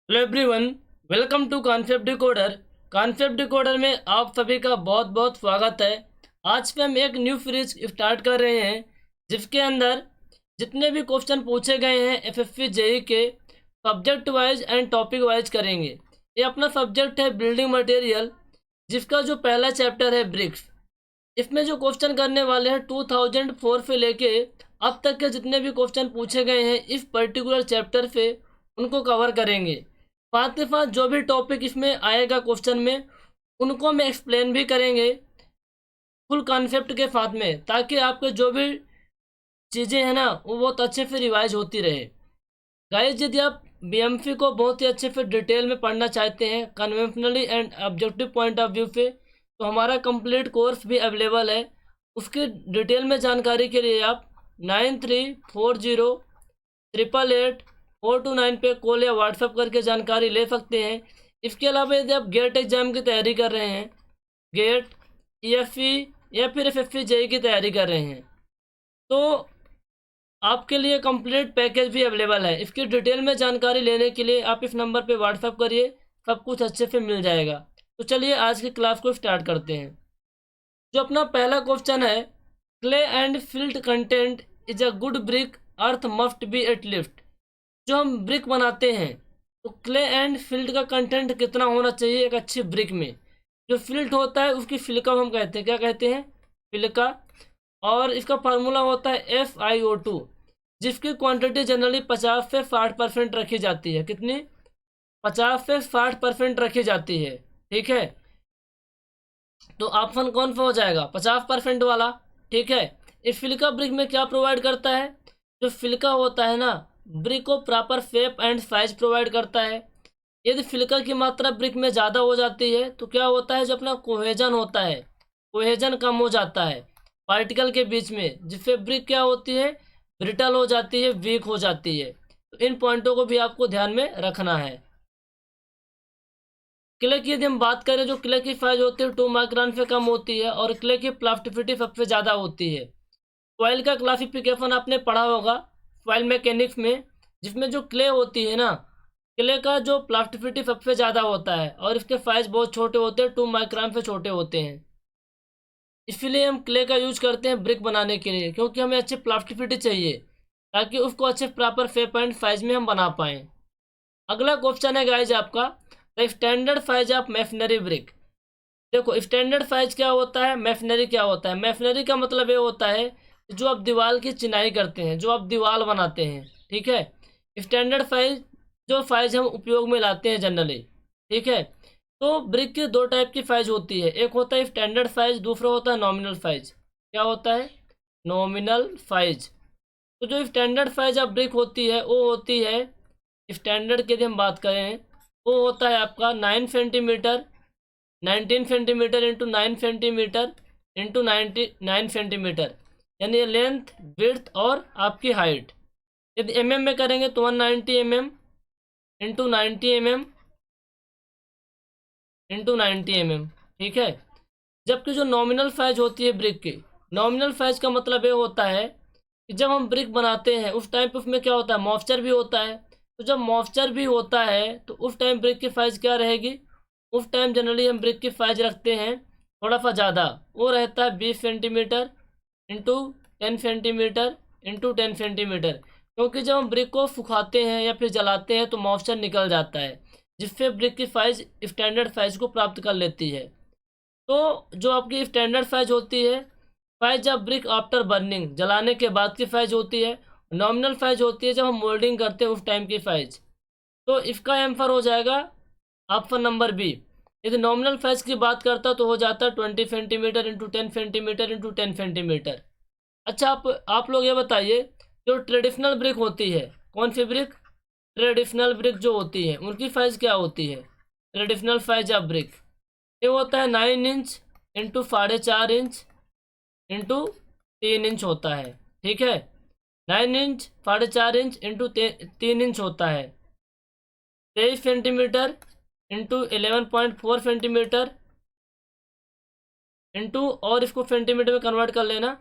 Hello everyone, welcome to concept decoder. Concept decoder में आप सभी का बहुत बहुत स्वागत है। आज पे हम एक न्यू सीरीज स्टार्ट कर रहे हैं जिसके अंदर जितने भी क्वेश्चन पूछे गए हैं एफएफपी जेई के subject wise and topic wise करेंगे। ये अपना सब्जेक्ट है बिल्डिंग मटेरियल, जिसका जो पहला चैप्टर है ब्रिक्स। इसमें जो क्वेश्चन करने वाले हैं 2004 से लेके अब तक के जितने भी क्वेश्चन पूछे गए हैं इस पर्टिकुलर चैप्टर से उनको कवर करेंगे। साथ के साथ जो भी टॉपिक इसमें आएगा क्वेश्चन में उनको हम एक्सप्लेन भी करेंगे फुल कॉन्सेप्ट के साथ में, ताकि आपके जो भी चीज़ें हैं ना वो बहुत अच्छे से रिवाइज होती रहे। गाइस, यदि आप बीएमसी को बहुत ही अच्छे से डिटेल में पढ़ना चाहते हैं conventionally and objective point of view से, तो हमारा कंप्लीट कोर्स भी अवेलेबल है। उसकी डिटेल में जानकारी के लिए आप 9340888429 पे कॉल या व्हाट्सअप करके जानकारी ले सकते हैं। इसके अलावा यदि आप गेट एग्जाम की तैयारी कर रहे हैं, गेट, ईएफई या फिर एफएफपी जेई की तैयारी कर रहे हैं, तो आपके लिए कंप्लीट पैकेज भी अवेलेबल है। इसकी डिटेल में जानकारी लेने के लिए आप इस नंबर पे व्हाट्सअप करिए, सब कुछ अच्छे से मिल जाएगा। तो चलिए आज की क्लास को स्टार्ट करते हैं। जो अपना पहला क्वेश्चन है, clay and silt content is a good brick, earth must be at least. जो हम ब्रिक बनाते हैं तो क्ले एंड फिल्ट का कंटेंट कितना होना चाहिए एक अच्छी ब्रिक में। जो फिल्ट होता है उसकी फिल्का हम कहते हैं, क्या कहते हैं? फिल्का। और इसका फार्मूला होता है FiO2, जिसकी क्वांटिटी जनरली 50 से 60% रखी जाती है। कितनी? 50 से 60% रखी जाती है। ठीक है, तो ऑप्शन कौन सा हो जाएगा? 50% वाला। ठीक है, इस फिल्का ब्रिक में क्या प्रोवाइड करता है? जो फिल्का होता है ना, ब्रिक को proper shape and size provide करता है। यदि फिल्का की मात्रा ब्रिक में ज़्यादा हो जाती है तो क्या होता है, जो अपना कोहेजन होता है, कोहेजन कम हो जाता है पार्टिकल के बीच में, जिससे ब्रिक क्या होती है, ब्रिटल हो जाती है, वीक हो जाती है। तो इन पॉइंटों को भी आपको ध्यान में रखना है। क्ले की यदि हम बात करें, जो क्ले की साइज होती है 2 माइक्रोन से कम होती है और क्ले की प्लास्टिसिटी सबसे ज़्यादा होती है। सॉइल का क्लासिफिकेशन आपने पढ़ा होगा सॉइल मैकेनिक्स में, जिसमें जो क्ले होती है ना, क्ले का जो प्लास्टिसिटी सबसे ज़्यादा होता है और इसके साइज बहुत छोटे होते हैं, 2 माइक्रोन से छोटे होते हैं। इसलिए हम क्ले का यूज करते हैं ब्रिक बनाने के लिए, क्योंकि हमें अच्छी प्लास्टिसिटी चाहिए ताकि उसको अच्छे प्रॉपर शेप एंड साइज में हम बना पाएँ। अगला क्वेश्चन है गाइज आपका, the standard size of masonry brick. देखो, स्टैंडर्ड साइज क्या होता है, मैसनरी क्या होता है? मैसनरी का मतलब ये होता है जो आप दीवार की चिनाई करते हैं, जो आप दीवार बनाते हैं। ठीक है, स्टैंडर्ड साइज जो साइज हम उपयोग में लाते हैं जनरली। ठीक है, तो ब्रिक की 2 टाइप की साइज होती है, एक होता है स्टैंडर्ड साइज, दूसरा होता है नॉमिनल साइज। क्या होता है? Nominal size. तो जो स्टैंडर्ड साइज ऑफ ब्रिक होती है वो होती है, स्टैंडर्ड की यदि हम बात करें, वो होता है आपका 9 centimetre, 19 centimetre into 9 centimetre into 99 centimetre, यानी लेंथ, विड्थ और आपकी हाइट। यदि एमएम में करेंगे तो 190 mm into 90 mm into 90 mm। ठीक है, जबकि जो नॉमिनल साइज होती है ब्रिक की, नॉमिनल साइज का मतलब ये होता है कि जब हम ब्रिक बनाते हैं उस टाइम पे उसमें क्या होता है, मॉइस्चर भी होता है। तो जब मॉइस्चर भी होता है तो उस टाइम ब्रिक की साइज क्या रहेगी? उस टाइम जनरली हम ब्रिक की साइज रखते हैं थोड़ा सा ज़्यादा, वो रहता है 20 centimetre into 10 centimetre into 10 centimetre. क्योंकि जब हम ब्रिक को सुखाते हैं या फिर जलाते हैं तो मॉइस्चर निकल जाता है, जिससे ब्रिक की साइज स्टैंडर्ड साइज को प्राप्त कर लेती है। तो जो आपकी स्टैंडर्ड साइज होती है, size of brick after burning, जलाने के बाद की साइज होती है। नॉमिनल साइज होती है जब हम मोल्डिंग करते हैं उस टाइम की साइज। तो इसका आंसर हो जाएगा ऑप्शन नंबर बी। यदि नॉमिनल साइज की बात करता तो हो जाता है 20 centimetre into 10 centimetre into 10 centimetre. अच्छा, आप लोग ये बताइए, जो ट्रेडिशनल ब्रिक होती है, कौन सी ब्रिक? ट्रेडिशनल ब्रिक जो होती है उनकी साइज क्या होती है? ट्रेडिशनल साइज ऑफ ब्रिक ये होता है 9 inch into 4.5 inch into 3 inch होता है। ठीक है, 9 इंच 4.5 इंच इंटू 3 इंच होता है, 23 सेंटीमीटर इंटू 11.4 सेंटीमीटर इंटू, और इसको सेंटीमीटर में कन्वर्ट कर लेना,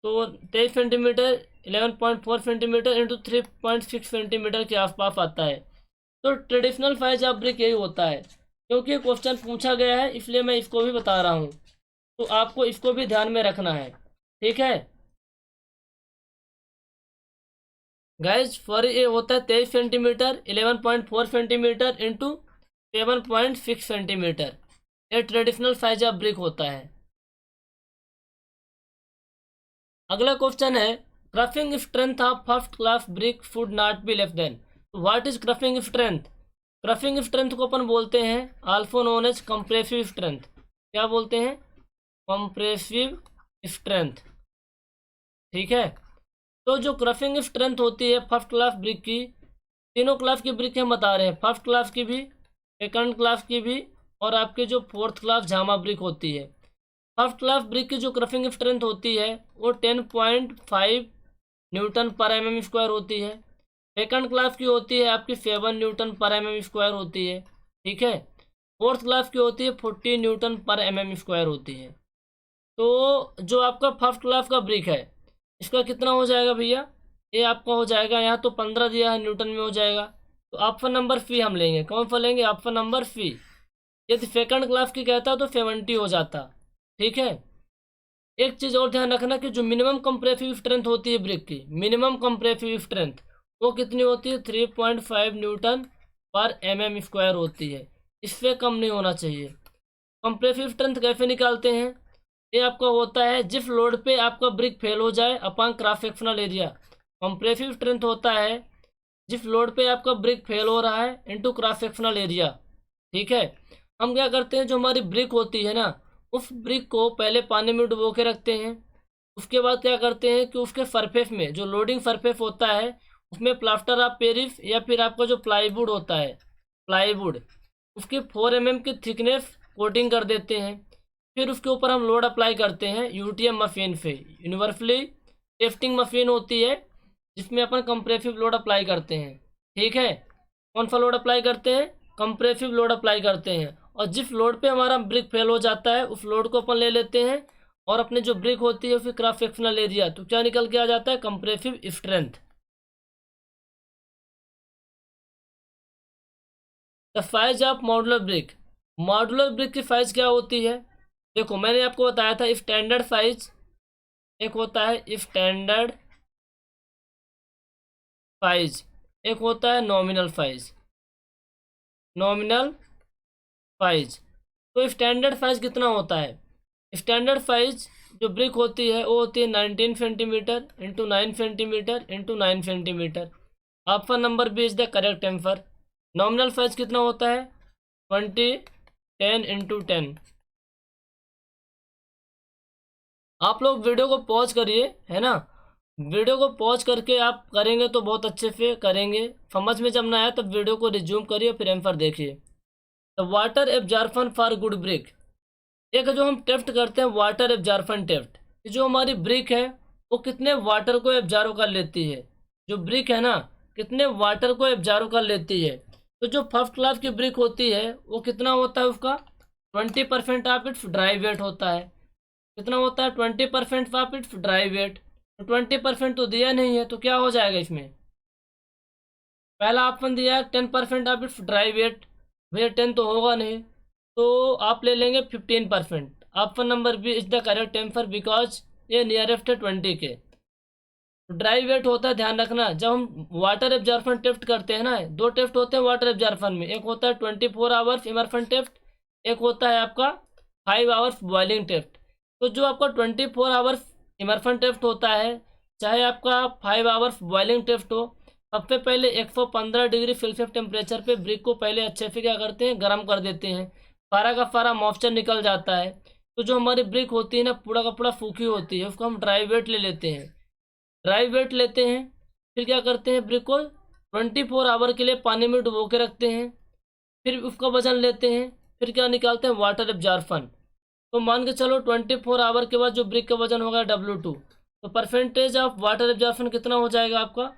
तो 23 सेंटीमीटर 11.4 सेंटीमीटर इंटू 3.6 सेंटीमीटर के आसपास आता है। तो ट्रेडिशनल फाइव जॉब ब्रिक यही होता है। क्योंकि क्वेश्चन पूछा गया है इसलिए मैं इसको भी बता रहा हूँ, तो आपको इसको भी ध्यान में रखना है, ठीक है गाइज। फॉर ये होता है 23 सेंटीमीटर, 11.4 सेंटीमीटर इंटू 7.6 सेंटीमीटर। ये ट्रेडिशनल फाइव जॉब ब्रिक होता है। अगला क्वेश्चन है crushing strength of first class brick should not be less than. What is crushing strength? Crushing strength को अपन बोलते हैं also known as compressive strength. क्या बोलते हैं? कंप्रेसिव स्ट्रेंथ, ठीक है। तो जो क्रफिंग स्ट्रेंथ होती है फर्स्ट क्लास ब्रिक की, तीनों क्लास की ब्रिक हम बता रहे हैं, फर्स्ट क्लास की भी, सेकंड क्लास की भी, और आपके जो फोर्थ क्लास जामा ब्रिक होती है। फर्स्ट क्लास ब्रिक की जो क्रफिंग स्ट्रेंथ होती है वो 10.5 न्यूटन पर mm स्क्वायर होती है। सेकंड क्लास की होती है आपकी 7 न्यूटन पर mm स्क्वायर होती है, ठीक है। फोर्थ क्लास की होती है 40 न्यूटन पर mm स्क्वायर होती है। तो जो आपका फर्स्ट क्लास का ब्रिक है इसका कितना हो जाएगा भैया? ये आपका हो जाएगा, यहाँ तो 15 दिया है, न्यूटन में हो जाएगा। तो ऑप्शन नंबर सी हम लेंगे। कौन सा लेंगे? Option number C. यदि सेकंड क्लास की कहता तो 70 हो जाता, ठीक है। एक चीज़ और ध्यान रखना कि जो मिनिमम कंप्रेसिव स्ट्रेंथ होती है ब्रिक की, मिनिमम कंप्रेसिव स्ट्रेंथ वो कितनी होती है? 3.5 न्यूटन पर mm स्क्वायर होती है, इससे कम नहीं होना चाहिए। कंप्रेसिव स्ट्रेंथ कैसे निकालते हैं? ये आपका होता है जिस लोड पे आपका ब्रिक फेल हो जाए upon cross sectional area. Compressive strength होता है जिस लोड पे आपका ब्रिक फेल हो रहा है इनटू क्रॉस सेक्शनल एरिया, ठीक है। हम क्या करते हैं, जो हमारी ब्रिक होती है ना, उस ब्रिक को पहले पानी में डुबो के रखते हैं। उसके बाद क्या करते हैं कि उसके सरफेस में जो लोडिंग सरफेस होता है उसमें प्लास्टर ऑफ पेरिस या फिर आपका जो प्लाईवुड होता है, प्लाईवुड, उसकी 4 mm की थिकनेस कोटिंग कर देते हैं। फिर उसके ऊपर हम लोड अप्लाई करते हैं यूटीएम मशीन से, यूनिवर्सली टेस्टिंग मशीन होती है जिसमें अपन कंप्रेसिव लोड अप्लाई करते हैं, ठीक है। कौन सा लोड अप्लाई करते हैं? कंप्रेसिव लोड अप्लाई करते हैं। और जिस लोड पे हमारा ब्रिक फेल हो जाता है उस लोड को अपन ले लेते हैं और अपने जो ब्रिक होती है उसकी क्रॉस सेक्शनल एरिया, तो क्या निकल के आ जाता है? Compressive strength. The size of modular brick. Modular brick की साइज क्या होती है? देखो मैंने आपको बताया था स्टैंडर्ड साइज एक होता है, स्टैंडर्ड साइज एक होता है, नॉमिनल साइज, नॉमिनल साइज। तो स्टैंडर्ड साइज कितना होता है? स्टैंडर्ड साइज जो ब्रिक होती है वो होती है 19 centimetre into 9 centimetre into 9 centimetre. Option number B is the correct answer. Nominal size कितना होता है? 20 10 इंटू 10। आप लोग वीडियो को पॉज करिए, है ना, वीडियो को पॉज करके आप करेंगे तो बहुत अच्छे से करेंगे। समझ में जब ना आया तब वीडियो को रिज्यूम करिए फिर आंसर देखिए। तो water absorption for good brick, एक जो हम टेस्ट करते हैं वाटर एब्जॉर्प्शन टेस्ट, जो हमारी ब्रिक है वो कितने वाटर को एब्जॉर्व कर लेती है। जो ब्रिक है ना कितने वाटर को एब्जॉर्व कर लेती है। तो जो फर्स्ट क्लास की ब्रिक होती है वो कितना होता है? उसका 20% ऑफ इट्स ड्राई वेट होता है। कितना होता है? 20% ऑफ इट्स ड्राई वेट। तो 20% तो दिया नहीं है, तो क्या हो जाएगा इसमें? पहला ऑप्शन दिया है 10% ऑफ इट्स ड्राई वेट, भैया 10 तो होगा नहीं, तो आप ले लेंगे 15%। Option number B is the correct answer because ये नियरेस्ट है 20 के। ड्राई वेट होता है, ध्यान रखना, जब हम वाटर एब्जॉर्प्शन टेस्ट करते हैं ना, दो टेस्ट होते हैं वाटर एब्जॉर्प्शन में, एक होता है 24 आवर्स इमर्शन टेस्ट, एक होता है आपका 5 आवर्स बॉइलिंग टेस्ट। तो जो आपका 24 आवर्स इमर्शन टेस्ट होता है, चाहे आपका 5 आवर्स बॉइलिंग टेस्ट हो, सबसे पहले 115 डिग्री सेल्सियस टेम्परेचर पे ब्रिक को पहले अच्छे से क्या करते हैं? गर्म कर देते हैं, सारा का सारा मॉइस्चर निकल जाता है। तो जो हमारी ब्रिक होती है ना पूरा का पूरा सूखी होती है, उसको हम ड्राई वेट ले लेते हैं। ड्राई वेट लेते हैं, फिर क्या करते हैं? ब्रिक को 24 आवर के लिए पानी में डुबो के रखते हैं, फिर उसका वजन लेते हैं, फिर क्या निकालते हैं? Water absorption. तो मान के चलो 24 आवर के बाद जो ब्रिक का वजन होगा W2, तो परसेंटेज ऑफ वाटर एब्जॉर्प्शन कितना हो जाएगा आपका?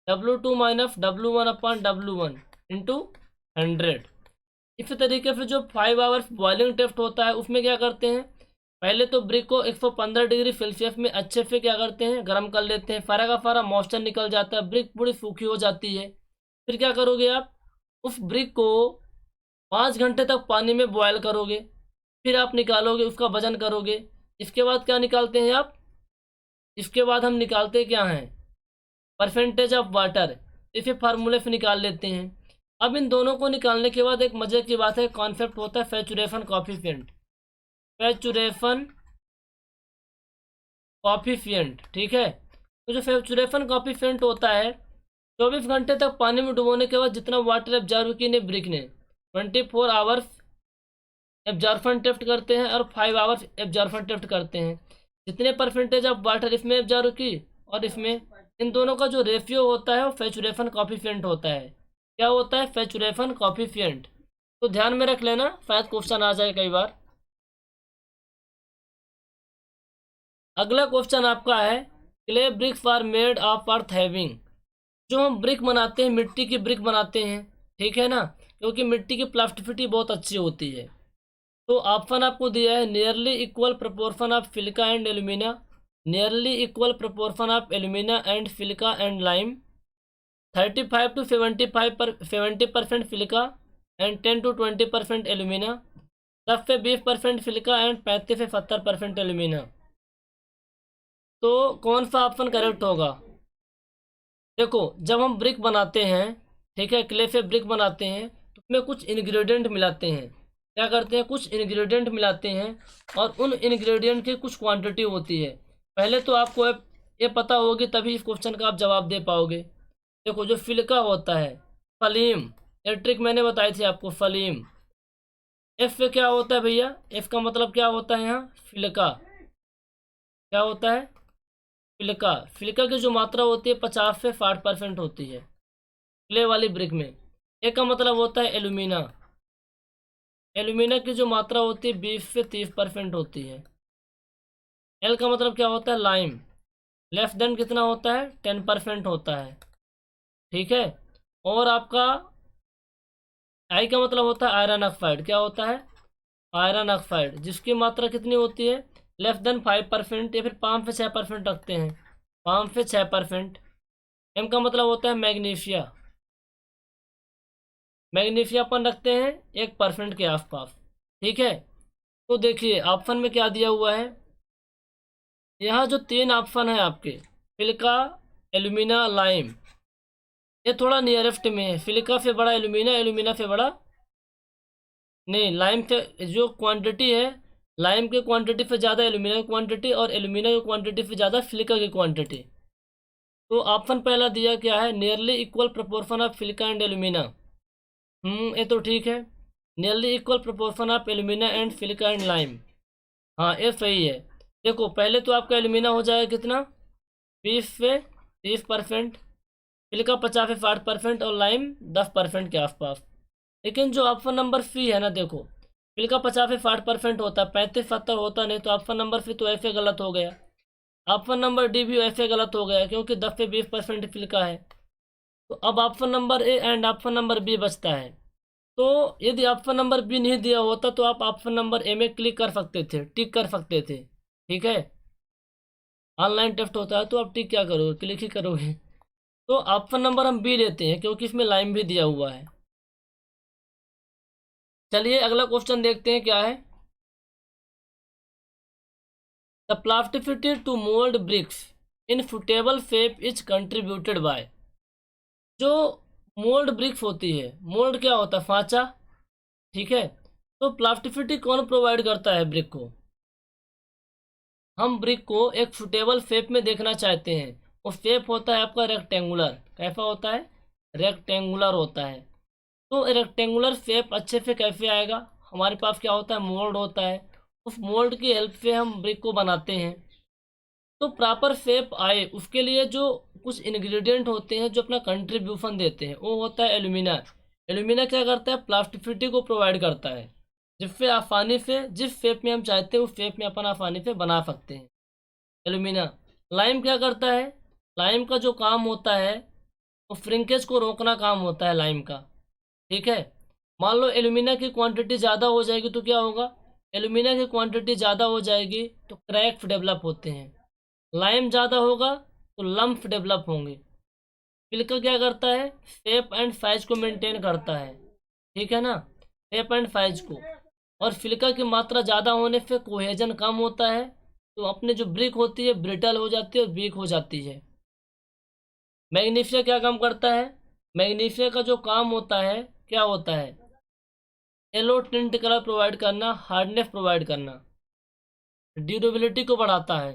W2 minus W1 upon W1 into 100। इसी तरीके से जो 5 आवर्स बॉइलिंग टेस्ट होता है उसमें क्या करते हैं? पहले तो ब्रिक को 115 डिग्री सेल्सियस में अच्छे से क्या करते हैं? गर्म कर लेते हैं, सारा का सारा मॉइस्चर निकल जाता है, ब्रिक पूरी सूखी हो जाती है। फिर क्या करोगे आप? उस ब्रिक को 5 घंटे तक पानी में बॉयल करोगे, फिर आप निकालोगे, उसका वजन करोगे। इसके बाद क्या निकालते हैं आप? इसके बाद हम निकालते क्या हैं? Percentage of water. इसे फार्मूले से निकाल लेते हैं। अब इन दोनों को निकालने के बाद एक मजे की बात है, कॉन्सेप्ट होता है सैचुरेशन कॉफिशिएंट। सैचुरेशन कॉफिशिएंट, ठीक है। तो जो सैचुरेशन कॉफिशिएंट होता है, 24 घंटे तक पानी में डुबोने के बाद जितना वाटर एब्जॉर्व की ने ब्रिक ने, 24 आवर्स एब्जॉर्प्शन टेस्ट करते हैं और 5 आवर्स एब्जॉर्प्शन टेस्ट करते हैं। जितने परसेंटेज ऑफ वाटर इसमें एब्जॉर्व की और इसमें, इन दोनों का जो रेशियो होता है वो सैचुरेशन कॉफिशिएंट होता है। क्या होता है? Saturation coefficient. तो ध्यान में रख लेना, शायद क्वेश्चन आ जाए कई बार। अगला क्वेश्चन आपका है, clay bricks are made of earth having. जो हम ब्रिक बनाते हैं, मिट्टी की ब्रिक बनाते हैं, ठीक है ना, क्योंकि मिट्टी की प्लास्टिसिटी बहुत अच्छी होती है। तो ऑप्शन आपको दिया है, nearly equal proportion of silica and alumina, nearly equal proportion of alumina and silica and lime, 35 to 70% silica and 10 to 20% alumina, 10 से 20% सिलिका एंड 35 से 70% एल्यूमिना। तो कौन सा ऑप्शन करेक्ट होगा? देखो, जब हम ब्रिक बनाते हैं, ठीक है, क्ले से ब्रिक बनाते हैं, तो उसमें कुछ इंग्रेडिएंट मिलाते हैं। क्या करते हैं? कुछ इंग्रेडिएंट मिलाते हैं और उन इंग्रेडिएंट की कुछ क्वांटिटी होती है। पहले तो आपको ये पता होगी, तभी इस क्वेश्चन का आप जवाब दे पाओगे। देखो, जो सिलिका होता है, फलीम, ये ट्रिक मैंने बताई थी आपको, फलीम। एफ पे क्या होता है भैया? एफ का मतलब क्या होता है यहाँ? सिलिका। क्या होता है? सिलिका। सिलिका की जो मात्रा होती है 50 से 60% होती है क्ले वाली ब्रिक में। ए का मतलब होता है एल्यूमिना। एल्यूमिना की जो मात्रा होती है 20 से 30% होती है। एल का मतलब क्या होता है? लाइम। लेस देन कितना होता है? 10% होता है, ठीक है। और आपका आई का मतलब होता है आयरन ऑक्साइड। क्या होता है? आयरन ऑक्साइड, जिसकी मात्रा कितनी होती है? लेस देन 5% या फिर 5 से 6% रखते हैं, 5 से 6%। एम का मतलब होता है मैग्नीशिया। मैग्नीशिया अपन रखते हैं 1% के आसपास, ठीक है। तो देखिए ऑप्शन में क्या दिया हुआ है, यहाँ जो 3 ऑप्शन है आपके, सिलिका, एल्यूमिना, लाइम, ये थोड़ा नियरेस्ट में है। सिलिका से बड़ा एल्यूमिना, एल्यूमिना से बड़ा नहीं, लाइम से जो क्वांटिटी है, लाइम की क्वांटिटी से ज़्यादा एल्यूमिना की क्वांटिटी और एल्यूमिना की क्वांटिटी से ज़्यादा सिलिका की क्वांटिटी। तो ऑप्शन पहला दिया क्या है? Nearly equal proportion of silica and alumina. ये तो ठीक है, nearly equal proportion of alumina and silica and lime. हाँ, ये सही है। देखो, पहले तो आपका एल्यूमिना हो जाएगा कितना? 20 से 30%, सिलिका 50 से 60% और लाइम 10% के आसपास। लेकिन जो ऑप्शन नंबर सी है ना, देखो, सिलिका 50 से 60% होता है, 35-70 होता नहीं, तो ऑप्शन नंबर सी तो ऐसे गलत हो गया। ऑप्शन नंबर डी भी ऐसे गलत हो गया, क्योंकि 10 से 20% सिलिका है। तो अब option number A and option number B बचता है। तो यदि ऑप्शन नंबर बी नहीं दिया होता तो आप ऑप्शन नंबर ए में क्लिक कर सकते थे, टिक कर सकते थे, ठीक है। ऑनलाइन टेस्ट होता है तो आप टिक क्या करोगे? क्लिक ही करोगे। तो ऑप्शन नंबर हम बी लेते हैं, क्योंकि इसमें लाइन भी दिया हुआ है। चलिए अगला क्वेश्चन देखते हैं क्या है। The plasticity to mould bricks in suitable shape is contributed by. जो मोल्ड ब्रिक्स होती है, मोल्ड क्या होता है? फांचा, ठीक है। तो प्लास्टिसिटी कौन प्रोवाइड करता है ब्रिक को? हम ब्रिक को एक सुटेबल शेप में देखना चाहते हैं। वो शेप होता है आपका रेक्टेंगुलर। कैसा होता है? रेक्टेंगुलर होता है। तो रेक्टेंगुलर शेप अच्छे से कैसे आएगा? हमारे पास क्या होता है? मोल्ड होता है। उस मोल्ड की हेल्प से हम ब्रिक को बनाते हैं। तो प्रॉपर शेप आए उसके लिए जो कुछ इंग्रेडिएंट होते हैं जो अपना कंट्रीब्यूशन देते हैं, वो होता है एल्यूमिना। एल्यूमिना क्या करता है? प्लास्टिसिटी को प्रोवाइड करता है, जिससे आसानी से जिस शेप में हम चाहते हैं उस शेप में अपन आसानी से बना सकते हैं, एल्यूमिना। लाइम क्या करता है? लाइम का जो काम होता है वो श्रिंकेज को रोकना काम होता है लाइम का, ठीक है। मान लो एल्यूमिना की क्वांटिटी ज़्यादा हो जाएगी तो क्या होगा? एल्यूमिना की क्वांटिटी ज़्यादा हो जाएगी तो क्रैक्स डेवलप होते हैं। लाइम ज़्यादा होगा तो लम्फ डेवलप होंगे। सिलिका क्या करता है, शेप एंड साइज को मेंटेन करता है, ठीक है ना, शेप एंड साइज को। और सिलिका की मात्रा ज़्यादा होने से कोहेजन कम होता है, तो अपने जो ब्रिक होती है ब्रिटल हो जाती है और वीक हो जाती है। मैग्नीशिया क्या काम करता है, मैग्नीशिया का जो काम होता है क्या होता है, येलो टिंट कलर प्रोवाइड करना, हार्डनेस प्रोवाइड करना, ड्यूरेबिलिटी को बढ़ाता है।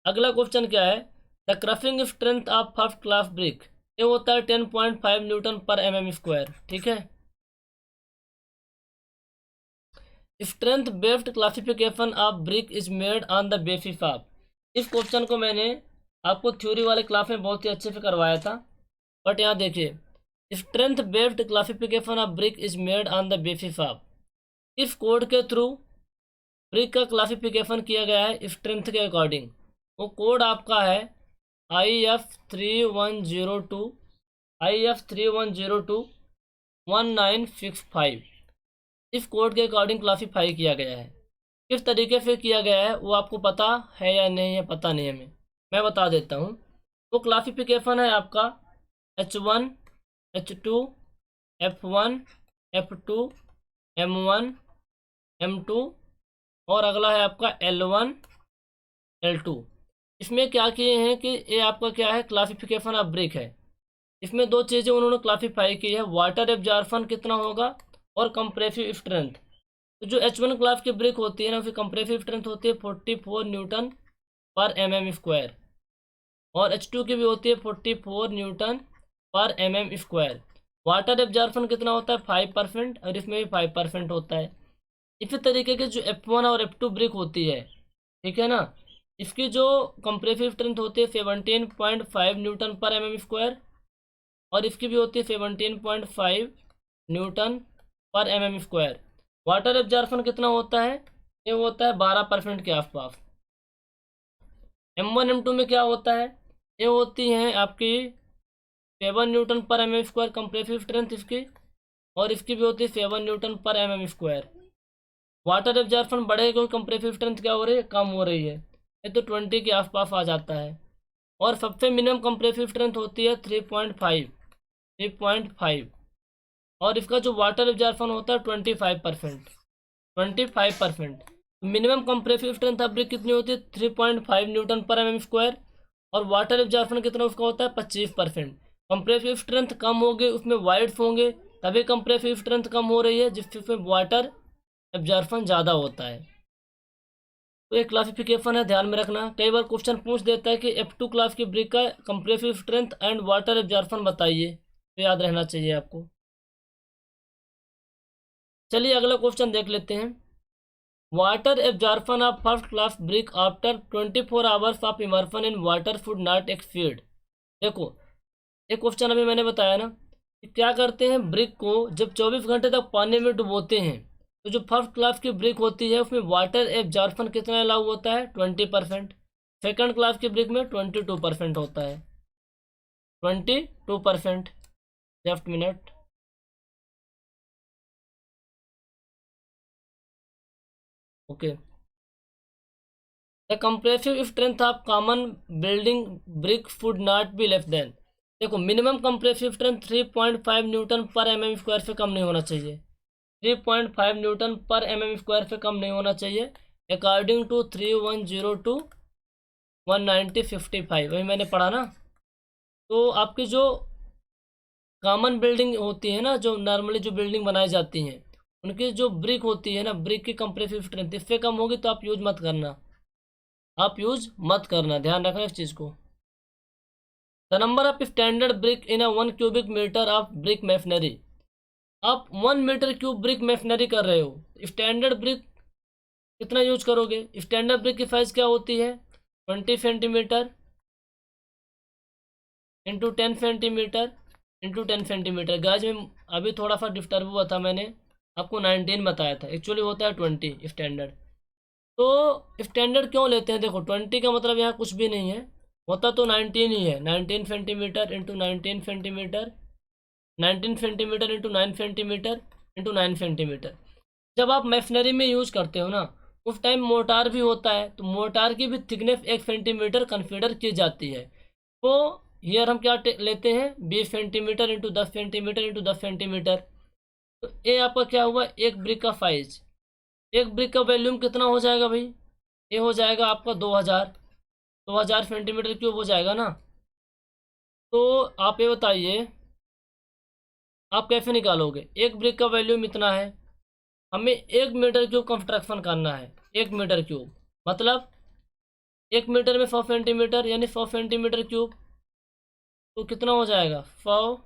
अगला क्वेश्चन क्या है, the crushing strength of first class brick, ये होता है 10.5 न्यूटन पर mm स्क्वायर, ठीक है। Strength based classification of brick is made on the basis of, इस क्वेश्चन को मैंने आपको थ्योरी वाले क्लास में बहुत ही अच्छे से करवाया था, बट यहाँ देखिए, strength based classification of brick is made on the basis of, इस कोड के थ्रू ब्रिक का क्लासिफिकेशन किया गया है स्ट्रेंथ के अकॉर्डिंग। वो कोड आपका है IF3102 1965, इस कोड के अकॉर्डिंग क्लासीफाई किया गया है। किस तरीके से किया गया है वो आपको पता है या नहीं है, पता नहीं है, मैं बता देता हूँ। वो क्लासिफिकेशन है आपका H1 H2 F1 F2 M1 M2 और अगला है आपका L1 L2। इसमें क्या किए हैं कि ये आपका क्या है, क्लासिफिकेशन ऑफ ब्रिक है। इसमें दो चीज़ें उन्होंने क्लासीफाई की है, वाटर एब्जॉर्प्शन कितना होगा और कंप्रेसिव स्ट्रेंथ। तो जो H1 क्लास की ब्रिक होती है ना, उसकी कंप्रेसिव स्ट्रेंथ होती है 44 न्यूटन पर mm स्क्वायर, और H2 की भी होती है 44 न्यूटन पर mm स्क्वायर। वाटर एब्जॉर्प्शन कितना होता है 5%, और इसमें भी 5% होता है। इसी तरीके के जो F1 और F2 ब्रिक होती है, ठीक है ना, इसकी जो कंप्रेसिव स्ट्रेंथ होती है 17.5 न्यूटन पर mm स्क्वायर, और इसकी भी होती है 17.5 न्यूटन पर mm स्क्वायर। वाटर एब्जॉर्प्शन कितना होता है, ये होता है 12% के आसपास। M1 M2 में क्या होता है, ये होती हैं आपकी 7 न्यूटन पर mm स्क्वायर कंप्रेसिव स्ट्रेंथ इसकी, और इसकी भी होती है 7 न्यूटन पर mm स्क्वायर। वाटर एब्जॉर्प्शन बढ़ेगा क्योंकि कंप्रेसिव स्ट्रेंथ क्या हो रही है, कम हो रही है, ये तो 20 के आसपास आ जाता है। और सबसे मिनिमम कंप्रेसिव स्ट्रेंथ होती है 3.5, और इसका जो वाटर एब्जॉर्प्शन होता है 25%। Minimum compressive strength of brick कितनी होती है 3.5 न्यूटन पर mm स्क्वायर, और वाटर एब्जॉर्प्शन कितना उसका होता है 25%। कंप्रेसिव स्ट्रेंथ कम होगी उसमें वाइड्स होंगे, तभी कंप्रेसिव स्ट्रेंथ कम हो रही है जिसमें वाटर एब्जॉर्प्शन ज़्यादा होता है। तो एक क्लासिफिकेशन है, ध्यान में रखना। कई बार क्वेश्चन पूछ देता है कि F2 क्लास की ब्रिक का compressive strength and water absorption बताइए, तो याद रहना चाहिए आपको। चलिए अगला क्वेश्चन देख लेते हैं। Water absorption of first class brick after 24 hours of immersion in water should not exceed. देखो एक क्वेश्चन अभी मैंने बताया ना कि क्या करते हैं, ब्रिक को जब 24 घंटे तक पानी में डुबोते हैं, तो जो फर्स्ट क्लास की ब्रिक होती है उसमें वाटर एब्जॉर्प्शन कितना अलाउ होता है 20%। सेकंड क्लास की ब्रिक में 22% होता है, 22%। Just minute, okay. The compressive strength of common building brick should not be less then, देखो मिनिमम कंप्रेसिव स्ट्रेंथ 3.5 न्यूटन पर mm स्क्वायर से कम नहीं होना चाहिए, 3.5 न्यूटन पर mm स्क्वायर से कम नहीं होना चाहिए, अकॉर्डिंग टू 3102 190/55, वही मैंने पढ़ा ना। तो आपकी जो कॉमन बिल्डिंग होती है ना, जो नॉर्मली जो बिल्डिंग बनाई जाती हैं, उनकी जो ब्रिक होती है ना, ब्रिक की कंप्रेसिव स्ट्रेंथ इससे कम होगी तो आप यूज मत करना, ध्यान रखना इस चीज़ को। The number of standard brick in 1 cubic metre of brick masonry, आप 1 मीटर क्यूब ब्रिक मेशनरी कर रहे हो, स्टैंडर्ड ब्रिक कितना यूज करोगे। स्टैंडर्ड ब्रिक की साइज क्या होती है 20 centimetre into 10 centimetre into 10 centimetre. Guys में अभी थोड़ा सा डिस्टर्ब हुआ था, मैंने आपको 19 बताया था, एक्चुअली होता है 20 स्टैंडर्ड। तो स्टैंडर्ड क्यों लेते हैं, देखो 20 का मतलब यहाँ कुछ भी नहीं है, होता तो 19 ही है। 19 centimetre into 19 centimetre, 19 centimetre into 9 centimetre into 9 centimetre. जब आप मैशनरी में यूज करते हो ना, उस टाइम मोटार भी होता है, तो मोटार की भी थिकनेस 1 सेंटीमीटर कंसीडर की जाती है। तो हियर हम क्या लेते हैं 20 centimetre into 10 centimetre into 10 centimetre. तो ये आपका क्या हुआ, एक ब्रिक का साइज। एक ब्रिक का वॉल्यूम कितना हो जाएगा भाई, ये हो जाएगा आपका 2000 सेंटीमीटर क्यूब हो जाएगा ना। तो आप ये बताइए आप कैसे निकालोगे, एक ब्रिक का वॉल्यूम इतना है, हमें 1 मीटर क्यूब कंस्ट्रक्शन करना है। 1 मीटर क्यूब मतलब 1 मीटर में 100 सेंटीमीटर यानी 100 सेंटीमीटर क्यूब। तो कितना हो जाएगा 100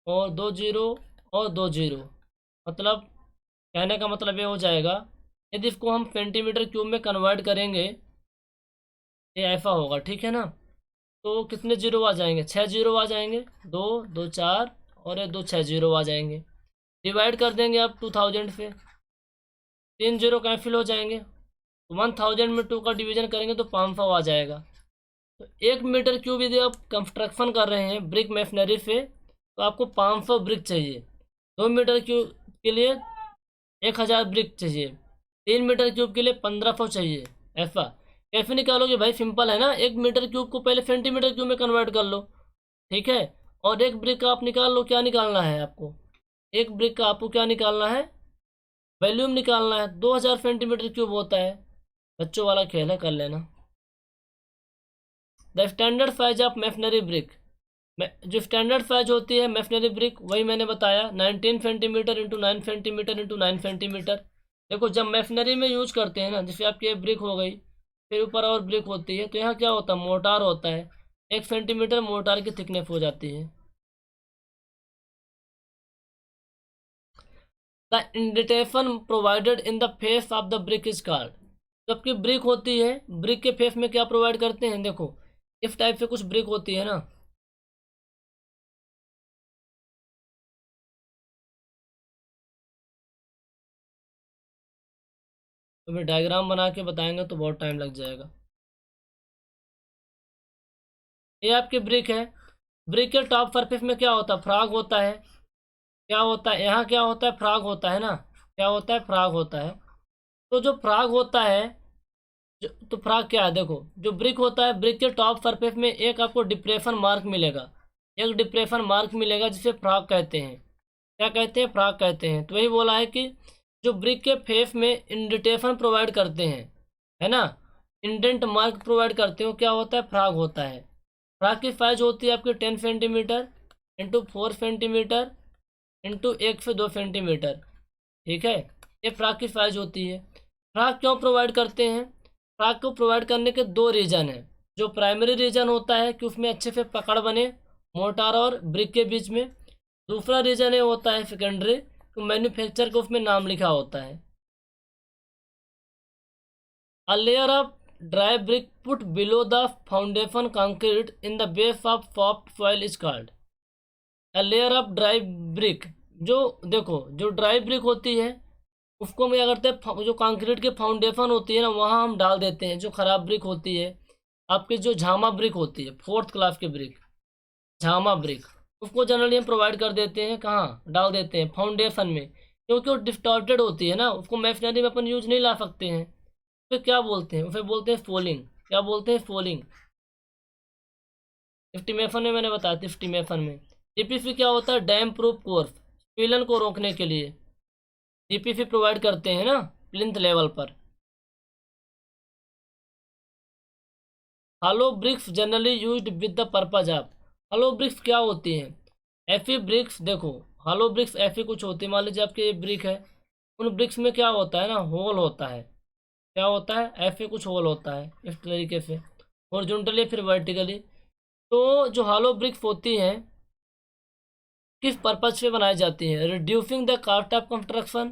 और 2 जीरो और 2 जीरो, मतलब कहने का मतलब ये हो जाएगा, यदि इसको हम सेंटीमीटर क्यूब में कन्वर्ट करेंगे ये ऐसा होगा, ठीक है ना। तो कितने जीरो आ जाएंगे, 6 जीरो आ जाएंगे, 2 2 4 और ये 2 6 जीरो आ जाएंगे। डिवाइड कर देंगे आप 2000 से, 3 जीरो कैंसिल हो जाएंगे। 1000 में 2 का डिवीजन करेंगे तो 500 आ जाएगा। तो 1 मीटर क्यूब यदि आप कंस्ट्रक्शन कर रहे हैं ब्रिक मैशनरी से तो आपको 500 ब्रिक चाहिए। 2 मीटर क्यूब के लिए 1000 ब्रिक चाहिए। 3 मीटर क्यूब के लिए 1500 चाहिए। ऐसा कैसे निकालोगे भाई, सिंपल है ना। 1 मीटर क्यूब को पहले सेंटीमीटर क्यूब में कन्वर्ट कर लो, ठीक है। और एक ब्रिक का आप निकाल लो, क्या निकालना है आपको, एक ब्रिक का आपको क्या निकालना है, वॉल्यूम निकालना है। 2000 सेंटीमीटर क्यूब होता है, बच्चों वाला खेल है, कर लेना। The standard size of machinery brick, जो स्टैंडर्ड साइज होती है मैशनरी ब्रिक वही मैंने बताया 19 centimetre into 9 centimetre into 9 centimetre. देखो जब मैशनरी में यूज करते हैं ना, जैसे आपकी ये ब्रिक हो गई, फिर ऊपर और ब्रिक होती है, तो यहाँ क्या होता है मोटार होता है। 1 सेंटीमीटर मोटार की थिकनेस हो जाती है। The indication provided in the face of the brick is called, जबकि ब्रिक होती है, ब्रिक के फेस में क्या प्रोवाइड करते हैं, देखो इस टाइप से कुछ ब्रिक होती है ना, तो मैं डायग्राम बना के बताएंगे तो बहुत टाइम लग जाएगा। ये आपकी ब्रिक है, ब्रिक के टॉप सरफेस में क्या होता है, फ्रॉग होता है। क्या होता है यहाँ, क्या होता है, फ्रॉग होता है ना, क्या होता है, फ्रॉग होता है। तो जो फ्रॉग होता है, जो तो फ्रॉग क्या है, देखो जो ब्रिक होता है, ब्रिक के टॉप सरफेस में एक आपको डिप्रेशन मार्क मिलेगा, एक डिप्रेशन मार्क मिलेगा जिसे फ्रॉग कहते हैं। क्या कहते हैं, फ्रॉग कहते हैं। तो वही बोला है कि जो ब्रिक के फेस में इंडिटेशन प्रोवाइड करते हैं, है ना, इंडेंट मार्क प्रोवाइड करते हो, क्या होता है, फ्रॉग होता है। फ्रॉग की साइज होती है आपकी 10 सेंटीमीटर इंटू 4 सेंटीमीटर इंटू 1 से 2 सेंटीमीटर, ठीक है। ये फ्रॉग की साइज होती है। फ्रॉग क्यों प्रोवाइड करते हैं, फ्रॉग को प्रोवाइड करने के दो रीज़न हैं। जो प्राइमरी रीज़न होता है कि उसमें अच्छे से पकड़ बने मोटार और ब्रिक के बीच में। दूसरा रीज़न ये होता है सेकेंडरी, तो मैन्युफैक्चर का उसमें नाम लिखा होता है। A layer of dry brick put below the foundation concrete in the base of soft soil is called a layer of dry brick। जो देखो जो ड्राई ब्रिक होती है उसको हम क्या करते हैं, जो कंक्रीट की फाउंडेशन होती है ना वहाँ हम डाल देते हैं। जो खराब ब्रिक होती है आपकी, जो झामा ब्रिक होती है, 4th क्लास की ब्रिक, झामा ब्रिक, उसको जनरली हम प्रोवाइड कर देते हैं, कहाँ डाल देते हैं, फाउंडेशन में। क्योंकि वो डिस्टॉर्टेड होती है ना, उसको मैशनरी में अपन यूज नहीं ला सकते हैं। तो क्या बोलते हैं, उसे बोलते हैं फोलिंग। क्या बोलते हैं, फोलिंग। एस्टिमेशन में मैंने बताया था, एस्टिमेशन में। डीपीसी क्या होता है, डैम प्रूफ कोर्स, स्पिलन को रोकने के लिए डीपीसी प्रोवाइड करते हैं ना प्लिंथ लेवल पर। Hollow bricks generally used with the purpose of, hollow bricks क्या होती हैं, ऐसी ब्रिक्स, देखो हॉलो ब्रिक्स ऐसी कुछ होती है, मान लीजिए आपकी ये ब्रिक है, उन ब्रिक्स में क्या होता है ना, होल होता है। क्या होता है, ऐसे कुछ होल होता है इस तरीके से, हॉरिजॉन्टली फिर वर्टिकली। तो जो हॉलो ब्रिक्स होती हैं किस पर्पज से बनाई जाती है, reducing the cost of construction,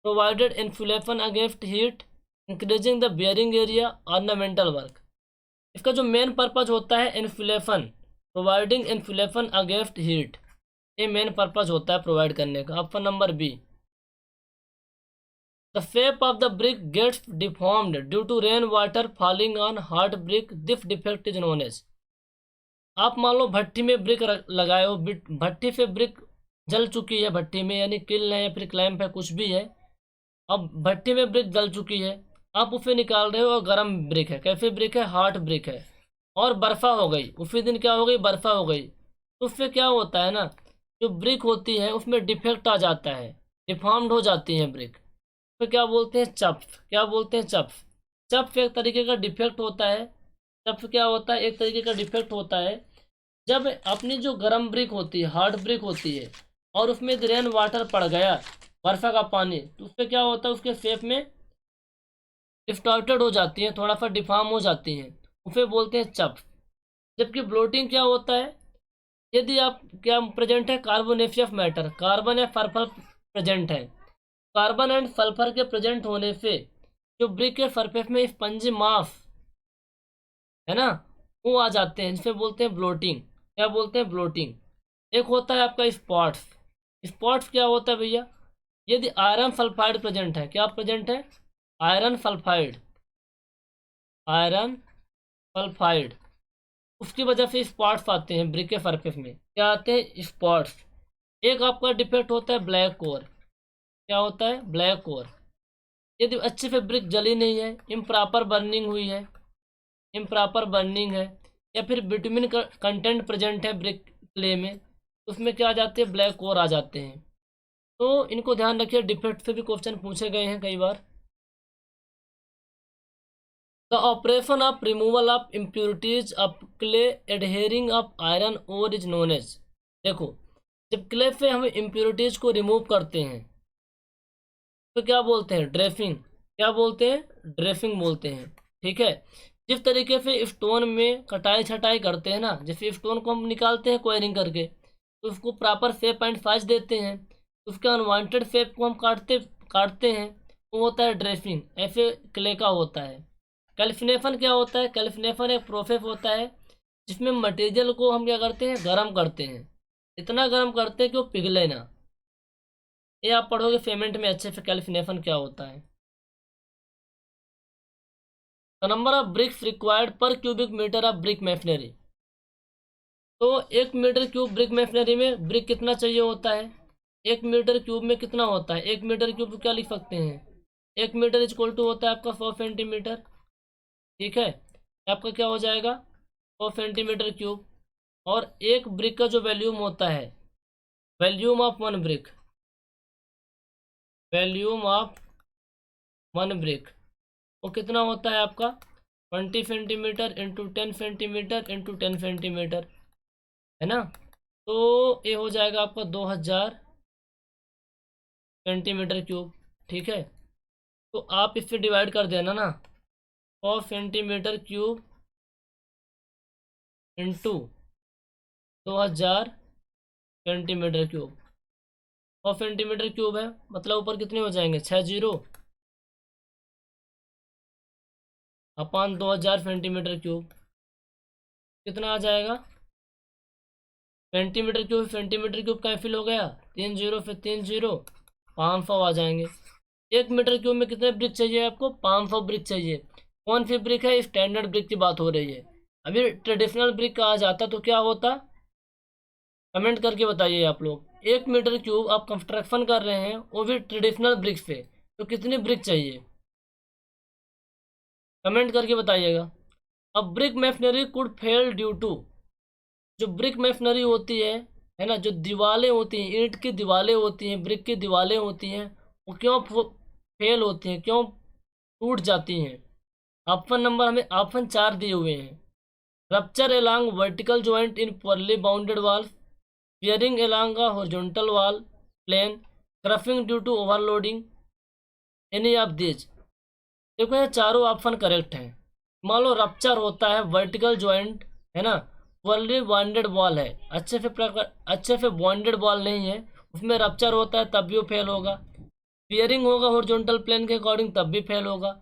provided insulation against heat, increasing the bearing area, ornamental work. इसका जो मेन पर्पज होता है insulation, providing insulation against heat, ये मेन पर्पज होता है प्रोवाइड करने का। Option number B. The shape of the brick gets deformed due to rainwater falling on hard brick. This defect is known as। आप मान लो भट्टी में ब्रिक लगाए हो, भट्टी से ब्रिक जल चुकी है, भट्टी में यानी किल है या फिर क्लैंप है, कुछ भी है। अब भट्टी में ब्रिक जल चुकी है, आप उसे निकाल रहे हो और गर्म ब्रिक है। कैसे ब्रिक है, हार्ड ब्रिक है। और बर्फ़ा हो गई, उसी दिन क्या हो गई, बर्फ़ा हो गई, तो उससे क्या होता है ना, जो ब्रिक होती है उसमें डिफेक्ट आ जाता है, डिफॉर्म्ड हो जाती है ब्रिक। तो क्या बोलते हैं, चप्फ। क्या बोलते हैं, चप्फ। चप्फ एक तरीके का डिफेक्ट होता है। चप्फ क्या होता है, एक तरीके का डिफेक्ट होता है। जब अपनी जो गर्म ब्रिक होती है, हार्ड ब्रिक होती है, और उसमें रेन वाटर पड़ गया, बर्फ़ा का पानी, तो उससे क्या होता है, उसके शेप में डिस्टॉर्टेड हो जाती है, थोड़ा सा डिफॉर्म हो जाती हैं, उसे बोलते हैं चप्फ। जबकि ब्लोटिंग क्या होता है, यदि आप क्या प्रेजेंट है, कार्बोनेशियस मैटर, कार्बन या सल्फर प्रेजेंट है, कार्बन एंड सल्फर के प्रेजेंट होने से जो ब्रिक के सरफेस में स्पंजी मास है ना, वो आ जाते हैं, जिसे बोलते हैं ब्लोटिंग। क्या बोलते हैं, ब्लोटिंग। एक होता है आपका स्पॉट्स। स्पॉट्स क्या होता है भैया, यदि आयरन सल्फाइड प्रेजेंट है, क्या प्रेजेंट है, आयरन सल्फाइड, आयरन सल्फाइड, उसकी वजह से स्पॉट्स आते हैं ब्रिक के सरफेस में, क्या आते हैं, स्पॉट्स। एक आपका डिफेक्ट होता है ब्लैक कोर। क्या होता है, ब्लैक कोर। यदि अच्छे से ब्रिक जली नहीं है, इम्प्रॉपर बर्निंग हुई है, इम्प्रॉपर बर्निंग है, या फिर विटामिन कंटेंट प्रेजेंट है ब्रिक क्ले में, उसमें क्या आ जाते हैं, ब्लैक कोर आ जाते हैं। तो इनको ध्यान रखिए, डिफेक्ट से भी क्वेश्चन पूछे गए हैं कई बार। The operation of removal of impurities of clay adhering of iron ore is known as. देखो, जब क्ले से हम इम्प्योरिटीज को रिमूव करते हैं तो क्या बोलते हैं, ड्रेफिंग। क्या बोलते हैं, ड्रेफिंग बोलते हैं। ठीक है। जिस तरीके से स्टोन में कटाई छटाई करते हैं ना, जैसे स्टोन को हम निकालते हैं क्वायरिंग करके, तो उसको प्रॉपर शेप एंड साइज देते हैं, उसके अनवांटेड शेप को हम काटते काटते हैं, वो होता है ड्रेफिंग। ऐसे क्ले का होता है। कैल्सिनेशन क्या होता है, कैल्सिनेशन एक प्रोसेस होता है जिसमें मटेरियल को हम क्या करते हैं, गर्म करते हैं, इतना गर्म करते हैं कि वो पिघले ना। ये आप पढ़ोगे पेमेंट में अच्छे से, कैल्सिनेशन क्या होता है। The number of bricks required per cubic metre of brick masonry. तो 1 मीटर क्यूब ब्रिक मैशनरी में ब्रिक कितना चाहिए होता है, 1 मीटर क्यूब में कितना होता है, 1 मीटर क्यूब क्या लिख सकते हैं, 1 मीटर इज इक्वल टू होता है आपका 100 सेंटीमीटर। ठीक है, आपका क्या हो जाएगा, 100 सेंटीमीटर क्यूब। और एक ब्रिक का जो वैल्यूम होता है, volume of one brick, volume of one brick, वो कितना होता है आपका, 20 centimetre into 10 centimetre into 10 centimetre, है ना। तो ये हो जाएगा आपका 2000 सेंटीमीटर क्यूब। ठीक है, तो आप इससे डिवाइड कर देना ना, 100 centimetre cube into 2000 centimetre cube. 100 centimetre cube है, मतलब ऊपर कितने हो जाएंगे, 6 जीरो, अपान 2000 सेंटीमीटर क्यूब, कितना आ जाएगा, सेंटीमीटर क्यूब कैंसिल हो गया, 3 जीरो फिर 3 जीरो, 500 आ जाएंगे। 1 मीटर क्यूब में कितने ब्रिक चाहिए आपको, 500 ब्रिक चाहिए। कौन सी ब्रिक है, स्टैंडर्ड ब्रिक की बात हो रही है। अभी ट्रेडिशनल ब्रिक कहा जाता तो क्या होता, कमेंट करके बताइए आप लोग। 1 मीटर क्यूब आप कंस्ट्रक्शन कर रहे हैं, वो भी ट्रेडिशनल ब्रिक से, तो कितनी ब्रिक चाहिए, कमेंट करके बताइएगा। अब brick masonry could fail due to, जो ब्रिक मैशनरी होती है ना, जो दीवारें होती हैं, ईंट की दीवारें होती हैं, ब्रिक की दीवारें होती हैं, वो क्यों फेल होती हैं, क्यों टूट जाती हैं। ऑप्शन नंबर हमें ऑप्शन 4 दिए हुए हैं। Rupture along vertical joint in poorly bonded wall, tearing along a horizontal wall plane, crushing due to overloading, any of this. देखो ये चारों ऑप्शन करेक्ट हैं। मान लो रप्चर होता है, वर्टिकल जॉइंट है ना, पोरली बॉन्डेड वॉल है, अच्छे से बॉन्डेड वॉल नहीं है, उसमें रप्चर होता है, तब भी वो फेल होगा। पियरिंग होगा हॉरिजॉन्टल प्लेन के अकॉर्डिंग, तब भी फेल होगा।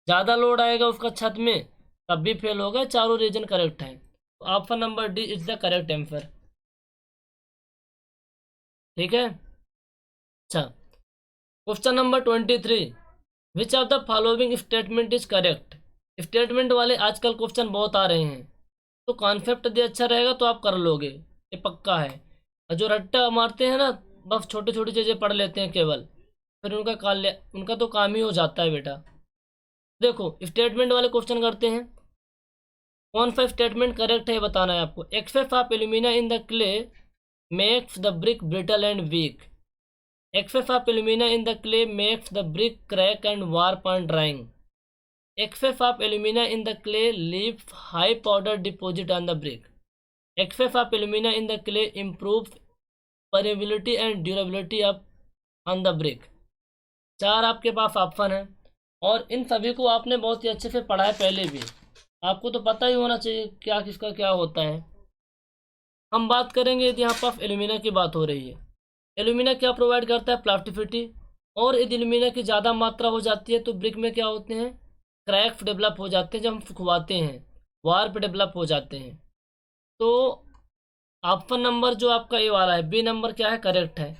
ज़्यादा लोड आएगा उसका छत में, तब भी फेल होगा। चारों रीजन करेक्ट हैं, तो option number D is the correct answer. ठीक है। अच्छा, question number 23, which of the following statement is correct. Statement वाले आजकल क्वेश्चन बहुत आ रहे हैं, तो कॉन्सेप्ट यदि अच्छा रहेगा तो आप कर लोगे, ये पक्का है। और जो रट्टा मारते हैं ना, बस छोटी छोटी चीज़ें पढ़ लेते हैं केवल, फिर उनका तो काम ही हो जाता है बेटा। देखो स्टेटमेंट वाले क्वेश्चन करते हैं। कौन सा स्टेटमेंट करेक्ट है बताना है आपको। Excess of alumina in the clay makes the brick brittle and weak. Excess of alumina in the clay makes the brick crack and warp on drying. Excess of alumina in the clay leaves high powder deposit on the brick. Excess of alumina in the clay improves permeability and durability of on the brick. चार आपके पास option है और इन सभी को आपने बहुत ही अच्छे से पढ़ा है पहले भी, आपको तो पता ही होना चाहिए क्या किसका क्या होता है। हम बात करेंगे यदि यहाँ पर एल्यूमिना की बात हो रही है, एल्यूमिना क्या प्रोवाइड करता है, प्लास्टिसिटी। और यदि एल्यूमिना की ज़्यादा मात्रा हो जाती है तो ब्रिक में क्या होते हैं, क्रैक्स डेवलप हो जाते हैं, जब हम सुखवाते हैं वार्प डेवलप हो जाते हैं। तो ऑप्शन नंबर जो आपका ए वाला है, बी नंबर क्या है, करेक्ट है।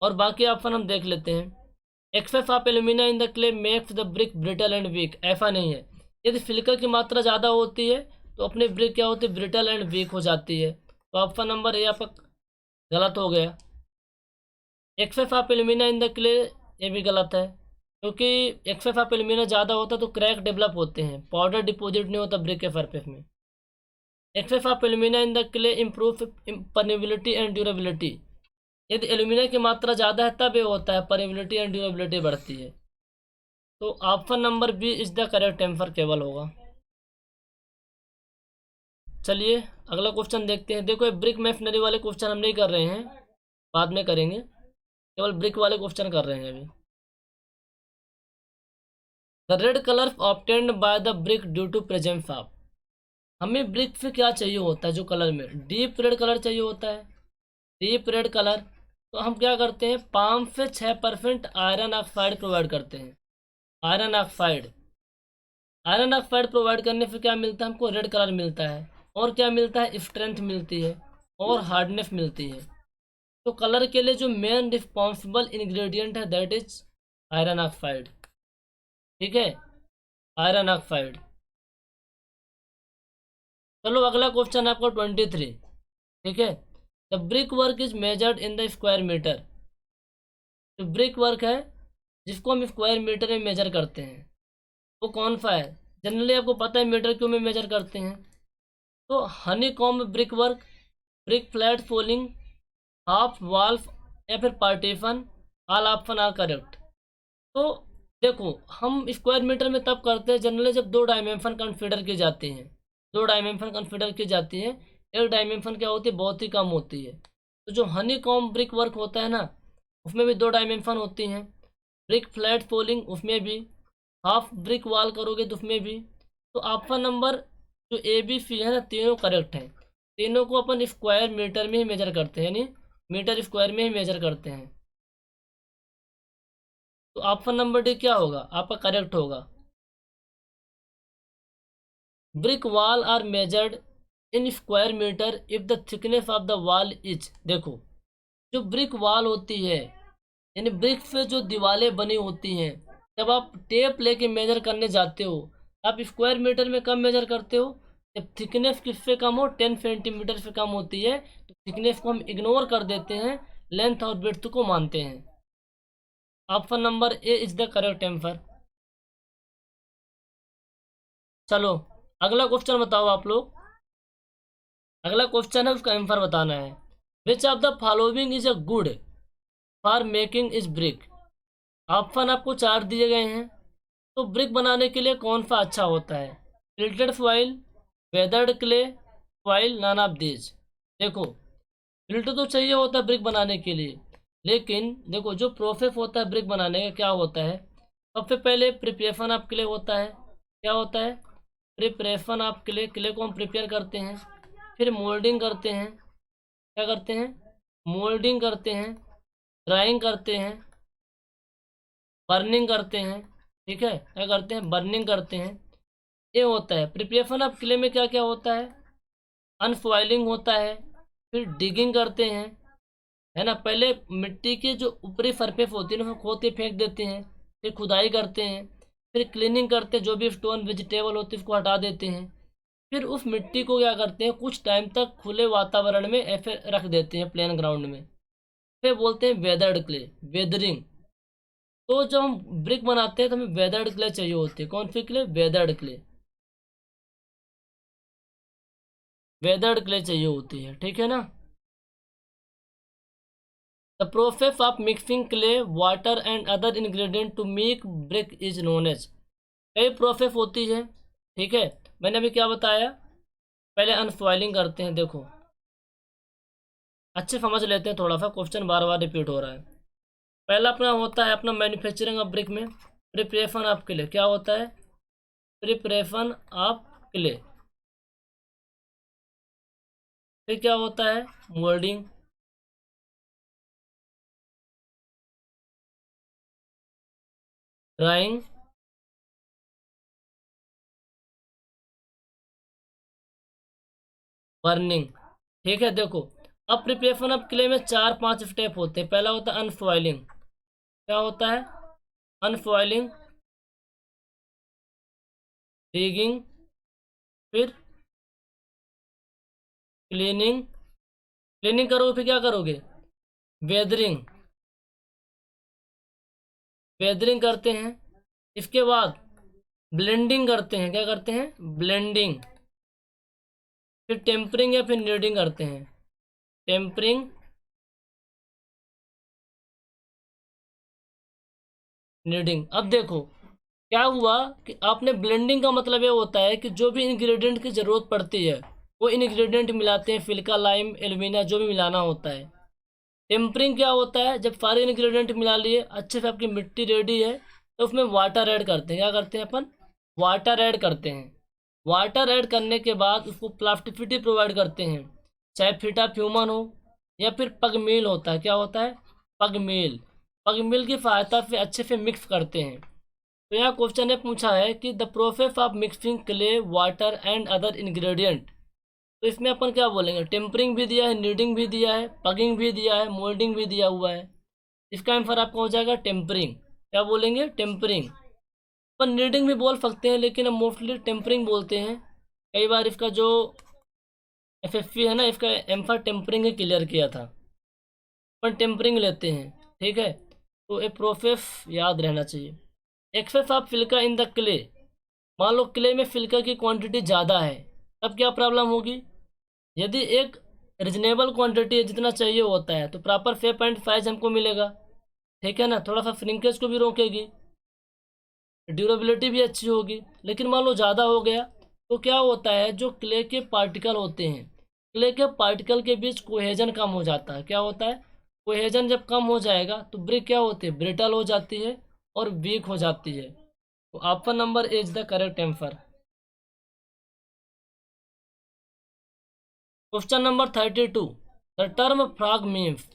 और बाकी ऑप्शन हम देख लेते हैं। Excess of alumina in the clay makes the brick brittle and weak, ऐसा नहीं है। यदि सिलिका की मात्रा ज़्यादा होती है तो अपनी ब्रिक क्या होती है, ब्रिटल एंड वीक हो जाती है। तो ऑप्शन नंबर ए आपका गलत हो गया। Excess of alumina in the clay, ये भी गलत है क्योंकि एक्सेस ऑफ एल्यूमिना ज़्यादा होता है तो क्रैक डेवलप होते हैं, पाउडर डिपॉजिट नहीं होता ब्रिक के सरफेस में। Excess of alumina in the clay improve permeability and durability. यदि एल्यूमिना की मात्रा ज़्यादा है तब ये होता है, परमेबिलिटी एंड ड्यूरेबिलिटी बढ़ती है। तो option number B is the correct answer केवल होगा। चलिए अगला क्वेश्चन देखते हैं। देखो ब्रिक मैशनरी वाले क्वेश्चन हम नहीं कर रहे हैं, बाद में करेंगे, केवल ब्रिक वाले क्वेश्चन कर रहे हैं अभी। The red colour obtained by the brick due to presence of. हमें ब्रिक से क्या चाहिए होता है, जो कलर में डीप रेड कलर चाहिए होता है, डीप रेड कलर। तो हम क्या करते हैं, 5 से 6% आयरन ऑक्साइड प्रोवाइड करते हैं। Iron oxide, iron oxide provide करने से क्या मिलता है, हमको रेड कलर मिलता है। और क्या मिलता है, स्ट्रेंथ मिलती है और हार्डनेस मिलती है। तो कलर के लिए जो मेन रिस्पॉन्सिबल इंग्रेडिएंट है दैट इज आयरन ऑक्साइड। ठीक है, आयरन ऑक्साइड। चलो अगला क्वेश्चन है आपका 23। ठीक है, the brick work is measured in the square metre. जो ब्रिक वर्क है जिसको हम स्क्वायर मीटर में मेजर करते हैं वो कौन सा है। जनरली आपको पता है मीटर क्यों में मेजर करते हैं। तो honeycomb brick work, brick flat soling, half wall या फिर partition, all option are correct. तो देखो हम स्क्वायर मीटर में तब करते हैं जनरली जब 2 डायमेंशन कंसीडर की जाती हैं, 2 डायमेंशन कंसीडर की जाती है, एक डायमेंशन क्या होती है, बहुत ही कम होती है। तो जो हनी कॉम्ब ब्रिक वर्क होता है ना, उसमें भी 2 डायमेंशन होती हैं। ब्रिक फ्लैट फोलिंग उसमें भी, हाफ ब्रिक वॉल करोगे तो उसमें भी। तो ऑप्शन नंबर जो ए बी सी है ना, तीनों करेक्ट हैं। तीनों को अपन स्क्वायर मीटर में ही मेजर करते हैं, यानी मीटर स्क्वायर में ही मेजर करते हैं। तो ऑप्शन नंबर डी क्या होगा, आपका करेक्ट होगा। Brick wall are measured in square metre if the thickness of the wall is. देखो जो ब्रिक वॉल होती है यानी ब्रिक से जो दीवारें बनी होती हैं, जब आप टेप लेके मेजर करने जाते हो आप स्क्वायर मीटर में कम मेजर करते हो। जब थिकनेस किससे कम हो, 10 सेंटीमीटर से कम होती है तो थिकनेस को हम इग्नोर कर देते हैं, लेंथ और ब्रेड्थ को मानते हैं। Option number A is the correct answer. चलो अगला क्वेश्चन बताओ आप लोग। अगला क्वेश्चन है उसका आंसर बताना है। Which of the following is a good for making is brick. Option आपको 4 दिए गए हैं। तो ब्रिक बनाने के लिए कौन सा अच्छा होता है, filtered foil, weathered clay, foil, none of these. देखो फिल्टर तो चाहिए होता है ब्रिक बनाने के लिए, लेकिन देखो जो प्रोसेस होता है ब्रिक बनाने का क्या होता है, सबसे पहले प्रिपरेशन ऑफ क्ले होता है। क्या होता है, प्रिपरेशन ऑफ क्ले, क्ले को हम प्रिपेयर करते हैं, फिर मोल्डिंग करते हैं। क्या करते हैं, मोल्डिंग करते हैं, ड्राइंग करते हैं, बर्निंग करते हैं। ठीक है, क्या करते हैं, बर्निंग करते हैं। ये होता है प्रिपरेशन ऑफ क्ले में। क्या क्या होता है, अनफॉइलिंग होता है, फिर डिगिंग करते हैं, है ना। पहले मिट्टी के जो ऊपरी सरफेस होती है ना उसको खोद के फेंक देते हैं, फिर खुदाई करते हैं, फिर क्लीनिंग करते हैं, जो भी स्टोन वेजिटेबल होती है उसको हटा देते हैं। फिर उस मिट्टी को क्या करते हैं, कुछ टाइम तक खुले वातावरण में ऐसे रख देते हैं प्लेन ग्राउंड में, फिर बोलते हैं वेदर्ड क्ले, वेदरिंग। तो जब हम ब्रिक बनाते हैं तो हमें वेदर्ड क्ले चाहिए होती है। कौन सी clay, weathered clay. Weathered clay चाहिए होती है, ठीक है ना। The process of mixing clay water and other ingredient to make brick is known as. कई प्रोसेस होती है, ठीक है। मैंने अभी क्या बताया, पहले अनफॉइलिंग करते हैं। देखो अच्छे समझ लेते हैं, थोड़ा सा क्वेश्चन बार बार रिपीट हो रहा है। पहला अपना होता है अपना मैन्युफैक्चरिंग ऑफ ब्रिक में प्रिपरेशन ऑफ क्ले। क्या होता है? Preparation of clay. फिर क्या होता है? मोल्डिंग। ड्राइंग। बर्निंग। ठीक है। देखो अब प्रिपरेशन ऑफ क्ले में 4-5 स्टेप होते हैं। पहला होता है अनफॉइलिंग। क्या होता है? अनफॉइलिंग। डिगिंग। फिर क्लीनिंग। क्लीनिंग करोगे फिर क्या करोगे? वेदरिंग। वेदरिंग करते हैं। इसके बाद ब्लेंडिंग करते हैं। क्या करते हैं? ब्लेंडिंग। फिर टेम्परिंग या फिर नीडिंग करते हैं। Tempering, kneading. अब देखो क्या हुआ कि आपने ब्लेंडिंग का मतलब ये होता है कि जो भी इंग्रेडिएंट की ज़रूरत पड़ती है वो इंग्रेडिएंट मिलाते हैं, सिलिका, लाइम, एल्यूमिना, जो भी मिलाना होता है। टेम्परिंग क्या होता है? जब सारे इंग्रेडिएंट मिला लिए, अच्छे से आपकी मिट्टी रेडी है, तो उसमें वाटर ऐड करते हैं। क्या करते हैं अपन? वाटर ऐड करते हैं। वाटर ऐड करने के बाद उसको प्लास्टिसिटी प्रोवाइड करते हैं, चाहे फीटा फ्यूमन हो या फिर पग मील होता है। क्या होता है? पग मील। पग मील की सहायता से अच्छे से मिक्स करते हैं। तो यहाँ क्वेश्चन ने पूछा है कि the process of mixing clay water and other ingredient. तो इसमें अपन क्या बोलेंगे? टेम्परिंग भी दिया है, नीडिंग भी दिया है, पगिंग भी दिया है, मोल्डिंग भी दिया हुआ है। इसका आंसर आपका हो जाएगा टेम्परिंग। क्या बोलेंगे? टेम्परिंग। पर नीडिंग भी बोल सकते हैं, लेकिन हम मोस्टली टेम्परिंग बोलते हैं। कई बार इसका जो एफएफपी है ना, इसका एम्फर टेम्परिंग ही क्लियर किया था, पर टेम्परिंग लेते हैं, ठीक है। तो ये प्रोसेस याद रहना चाहिए। Excess of silica in the clay. मान लो क्ले में सिलिका की क्वांटिटी ज़्यादा है, तब क्या प्रॉब्लम होगी? यदि एक रिजनेबल क्वांटिटी है, जितना चाहिए होता है, तो प्रॉपर 5.5 हमको मिलेगा, ठीक है ना। थोड़ा सा श्रिंकेज को भी रोकेगी, ड्यूरेबिलिटी भी अच्छी होगी। लेकिन मान लो ज़्यादा हो गया तो क्या होता है? जो क्ले के पार्टिकल होते हैं, क्ले के पार्टिकल के बीच कोहेजन कम हो जाता है। क्या होता है? कोहेजन जब कम हो जाएगा तो ब्रिक क्या होती है? ब्रिटल हो जाती है और वीक हो जाती है। तो option number is the correct answer. Question number 32। The term frog means.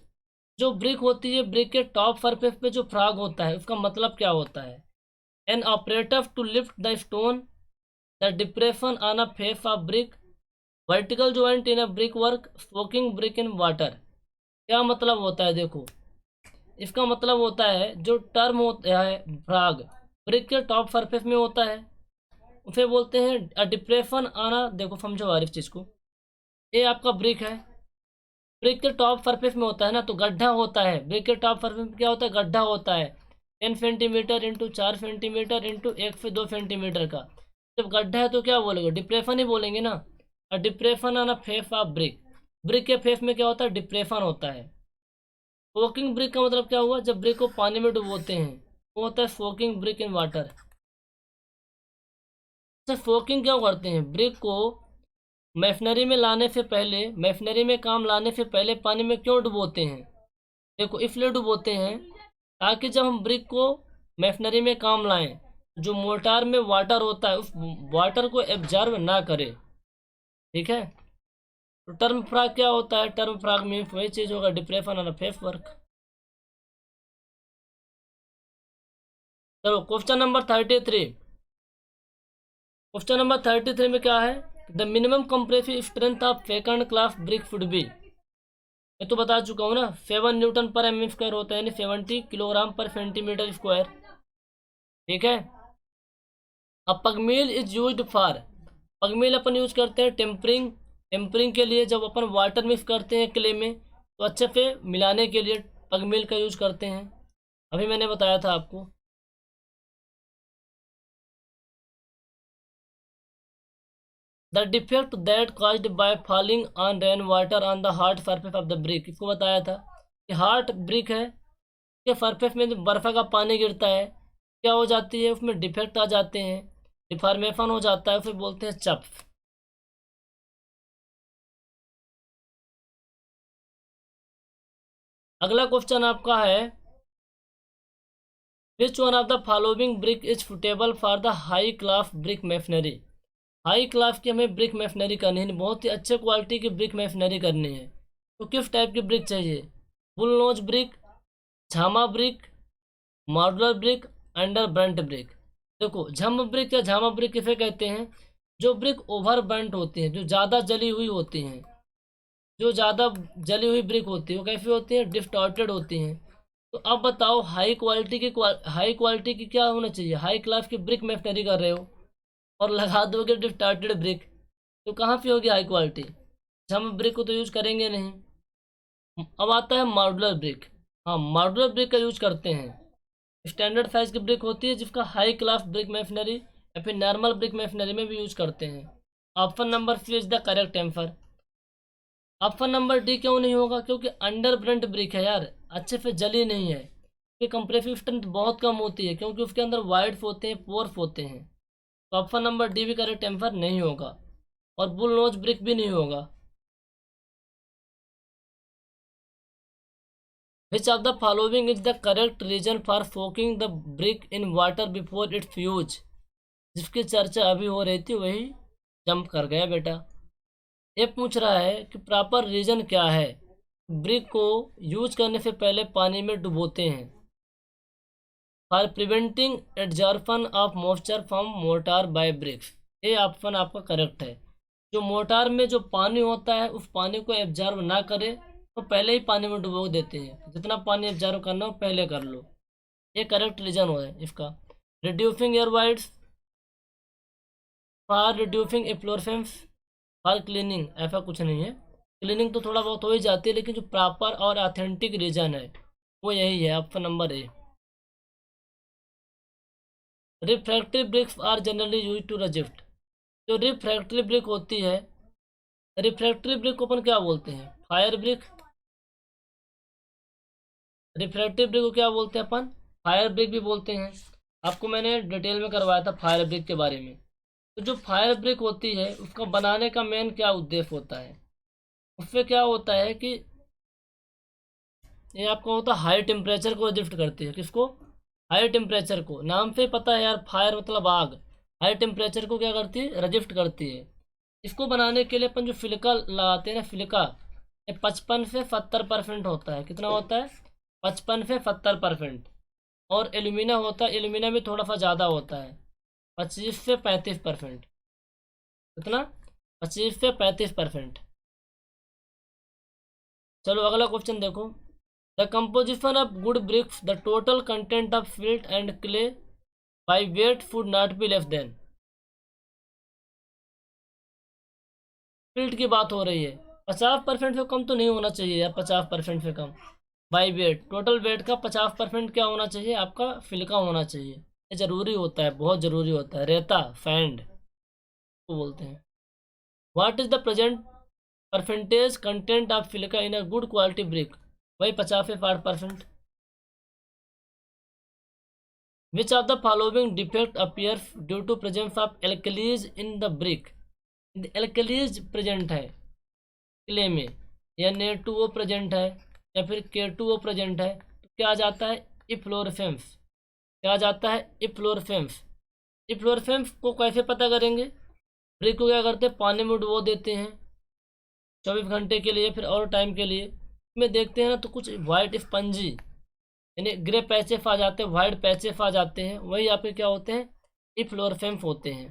जो ब्रिक होती है, ब्रिक के टॉप सरफेस पे जो फ्रॉग होता है, उसका मतलब क्या होता है? An operator to lift the stone, the depression on a face of brick, vertical joint in a brick work, soaking brick in water. क्या मतलब होता है? देखो इसका मतलब होता है, जो टर्म होता है फ्रॉग, ब्रिक के टॉप सरफेस में होता है, उसे बोलते हैं अ डिप्रेशन आना। देखो समझो हर एक चीज़ को। ये आपका ब्रिक है, ब्रिक के टॉप सरफेस में होता है ना, तो गड्ढा होता है। ब्रिक के टॉप सरफेस में क्या होता है? गड्ढा होता है। 10 सेंटीमीटर इंटू 4 सेंटीमीटर इंटू 1 से 2 सेंटीमीटर का। जब गड्ढा है तो क्या बोलेंगे? डिप्रेशन ही बोलेंगे ना। और डिप्रेशन है ना फेस ऑफ ब्रिक। ब्रिक के फेस में क्या होता है? डिप्रेशन होता है। सोकिंग ब्रिक का मतलब क्या हुआ? जब ब्रिक को पानी में डुबोते हैं, वो होता है सोकिंग ब्रिक इन वाटर। अच्छा, सोकिंग क्यों करते हैं? ब्रिक को मैशनरी में लाने से पहले, मैशनरी में काम लाने से पहले पानी में क्यों डुबोते हैं? देखो इसलिए डुबोते हैं ताकि जब हम ब्रिक को मैशनरी में काम लाएं, जो मोर्टार में वाटर होता है उस वाटर को एब्जॉर्ब ना करे, ठीक है। तो टर्म फ्रॉग क्या होता है? टर्म फ्रॉग मीन्स वही चीज़ होगा, डिप्रेशन और फेस वर्क। चलो क्वेश्चन नंबर 33। क्वेश्चन नंबर 33 में क्या है? The minimum compressive strength of second class brick should be. मैं तो बता चुका हूँ ना, 7 N/mm² होता है, यानी 70 kg/cm², ठीक है। अब pugmill is used for. Pugmill अपन यूज करते हैं टेम्परिंग। टेम्परिंग के लिए जब अपन वाटर मिक्स करते हैं क्ले में, तो अच्छे से मिलाने के लिए पगमील का यूज करते हैं। अभी मैंने बताया था आपको। The defect that caused by fouling on rain water on the hard surface of the brick, इसको बताया था कि हार्ड ब्रिक है के सरफेस में जो बर्फ़ का पानी गिरता है क्या हो जाती है, उसमें डिफेक्ट आ जाते हैं, डिफॉर्मेशन हो जाता है, फिर बोलते हैं चप। अगला क्वेश्चन आपका है which one of the following brick is suitable for the high class brick masonry. High class की हमें ब्रिक मेफनरी करनी है, बहुत ही अच्छे क्वालिटी की ब्रिक मेफनरी करनी है, तो किस टाइप की ब्रिक चाहिए, bull nose brick, jhama brick, modular brick, under burnt brick. देखो झम ब्रिक या झामा ब्रिक किसे कहते हैं, जो ब्रिक ओवर बर्नट होती हैं, जो ज़्यादा जली हुई होती हैं, जो ज़्यादा जली हुई ब्रिक होती है वो कैसी होती है, डिस्टॉर्टेड होती हैं। तो अब बताओ हाई क्वालिटी की क्या होना चाहिए, हाई क्लास की ब्रिक मेफनरी कर रहे हो और लगा दोगे डिस्टॉर्टेड ब्रिक, तो कहाँ पे होगी हाई क्वालिटी, झम ब्रिक को तो यूज करेंगे नहीं। अब आता है मॉडुलर ब्रिक। हाँ मॉडुलर ब्रिक का यूज करते हैं, स्टैंडर्ड साइज की ब्रिक होती है जिसका हाई क्लास ब्रिक मेफनरी या फिर नॉर्मल ब्रिक मेफनरी में भी यूज करते हैं। Option number C is the correct answer. Option number D क्यों नहीं होगा, क्योंकि अंडर ब्रंट ब्रिक है यार, अच्छे से जली नहीं है, उसकी कंप्रेसिव स्ट्रेंथ बहुत कम होती है क्योंकि उसके अंदर वाइड्स होते हैं, पोर्स होते हैं। तो ऑप्शन नंबर डी भी करेक्ट आंसर नहीं होगा, और बुल नोज ब्रिक भी नहीं होगा। Which of the following is the correct reason for soaking the brick in water before its use. जिसकी चर्चा अभी हो रही थी वही जंप कर गया बेटा। ये पूछ रहा है कि प्रॉपर रीजन क्या है, ब्रिक को यूज करने से पहले पानी में डुबोते हैं। For preventing absorption of moisture from mortar by bricks, ये ऑप्शन आपका करेक्ट है। जो मोर्टार में जो पानी होता है उस पानी को एब्जॉर्ब ना करे तो पहले ही पानी में डुबो देते हैं, जितना पानी एब्जॉर्ब करना हो पहले कर लो, ये करेक्ट रीजन हो है इसका। Reducing air wides, for reducing efflorescence, for cleaning, ऐसा कुछ नहीं है, क्लीनिंग तो थोड़ा बहुत हो ही जाती है, लेकिन जो प्रॉपर और ऑथेंटिक रीजन है वो यही है, option number A. Refractive bricks are generally use to resist, जो रिफ्रैक्टिव ब्रिक होती है, रिफ्रैक्टिव ब्रिक को अपन क्या बोलते हैं, फायर ब्रिक। रिफ्रैक्टिव ब्रिक को क्या बोलते हैं अपन, फायर ब्रिक भी बोलते हैं। आपको मैंने डिटेल में करवाया था फायर ब्रिक के बारे में। तो जो फायर ब्रिक होती है उसका बनाने का मेन क्या उद्देश्य होता है, उससे क्या होता है कि ये आपको होता है हाई टेम्परेचर को रजिस्ट करती है, किसको, हाई टेम्परेचर को, नाम से पता है यार, फायर मतलब आग, हाई टेम्परेचर को क्या करती है, रजिस्ट करती है। इसको बनाने के लिए अपन जो सिलिका लगाते हैं ना, सिलिका, ये 55 से 70% होता है, कितना होता है, 55 से 70%। और एल्यूमिना होता है, एल्यूमिना में थोड़ा सा ज़्यादा होता है, 25 से 35%, कितना, 25 से 35%। चलो अगला क्वेश्चन देखो, the composition of good bricks, the total content of silt and clay by weight should not be less than. Silt की बात हो रही है, 50% से कम तो नहीं होना चाहिए यार, 50% से कम। बाई वेट, टोटल वेट का 50% क्या होना चाहिए, आपका सिलिका होना चाहिए, ये जरूरी होता है, बहुत ज़रूरी होता है, रेता सैंड को बोलते हैं। What is the present percentage content of silica in a good quality brick, वही 50 से 60%। Which of the following defect appears due to presence of alkalis in the brick, alkalis present है क्ले में, या Na2O present है या फिर K2O present है, तो क्या आ जाता है, इफ्लोरेसेंस, क्या आ जाता है, इफ्लोरेसेंस। इफ्लोरेसेंस को कैसे पता करेंगे, ब्रिक को क्या करते हैं, पानी में डुबो देते हैं 24 घंटे के लिए, फिर और टाइम के लिए में देखते हैं ना, तो कुछ वाइट स्पंजी यानी ग्रे पैचेस आ जाते हैं, वाइट पैचेस आ जाते हैं, वही आपके क्या होते हैं, इफ्लोरेसेंस होते हैं।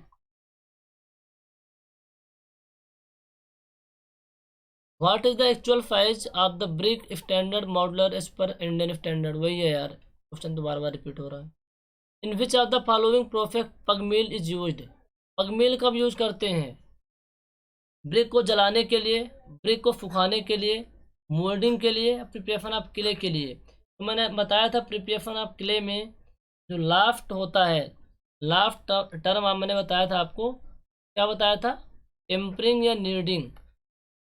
What is the actual size of the brick standard modular as per Indian standard, वही है यार, क्वेश्चन तो बार बार रिपीट हो रहा है। In which of the following process pugmill is used, pugmill कब यूज करते हैं, ब्रिक को जलाने के लिए, ब्रिक को सुखाने के लिए, मोल्डिंग के लिए, प्रिपरेशन ऑफ क्ले के लिए। तो मैंने बताया था प्रिपरेशन ऑफ क्ले में जो लास्ट होता है, लास्ट टर्म मैंने बताया था आपको, क्या बताया था, टेम्परिंग या नीडिंग,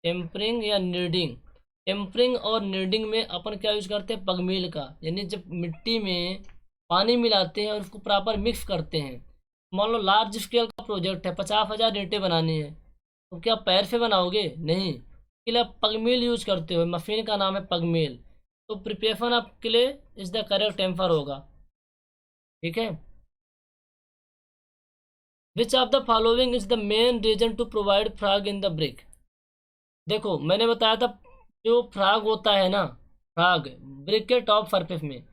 टेम्परिंग या नीडिंग। टेम्परिंग और नीडिंग में अपन क्या यूज करते हैं, पगमील का, यानी जब मिट्टी में पानी मिलाते हैं और उसको प्रॉपर मिक्स करते हैं। मान लो लार्ज स्केल का प्रोजेक्ट है, 50,000 ईंटें बनानी है, तो क्या पैर से बनाओगे, नहीं, इसके लिए आप पगमील यूज करते हो, मशीन का नाम है पगमील। तो प्रिपरेशन आपके लिए इज द करेक्ट टेम्पर होगा, ठीक है। Which of the following is the main reason to provide frog in the brick. देखो मैंने बताया था जो फ्रॉग होता है ना, फ्रॉग ब्रिक के टॉप सरफेस में,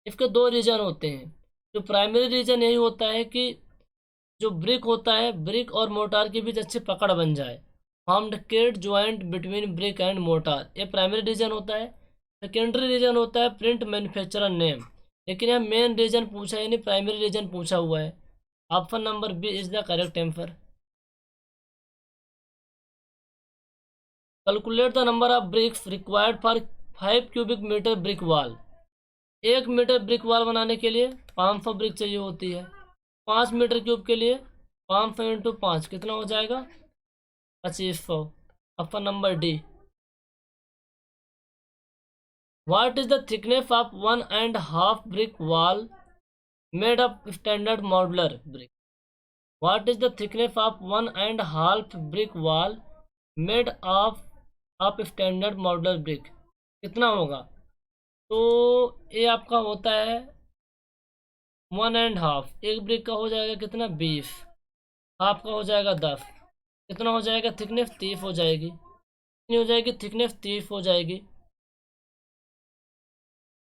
इसके दो रीजन होते हैं। जो प्राइमरी रीजन यही होता है कि जो ब्रिक होता है, ब्रिक और मोटार के बीच अच्छी पकड़ बन जाए, formed cat joint between brick and mortar, ये प्राइमरी रीजन होता है। सेकेंडरी रीजन होता है प्रिंट मैन्युफैक्चरर नेम, लेकिन यह मेन रीजन पूछा है, यानी प्राइमरी रीजन पूछा हुआ है। Option number B is the correct answer. Calculate the number of bricks required for 5 cubic metre brick wall. 1 metre brick wall बनाने के लिए 500 ब्रिक चाहिए होती है। 5 मीटर क्यूब के लिए 500 इंटू 5 कितना हो जाएगा, 2500। Option number D. What is the thickness of 1.5 brick wall made of standard modular brick. What is the thickness of 1.5 brick wall made of standard modular brick, कितना होगा। तो ये आपका होता है 1.5, एक ब्रिक का हो जाएगा कितना, 20, हाफ का हो जाएगा 10, कितना हो जाएगा, थिकनेस 30 हो जाएगी, कितनी हो जाएगी, थिकनेस 30 हो जाएगी।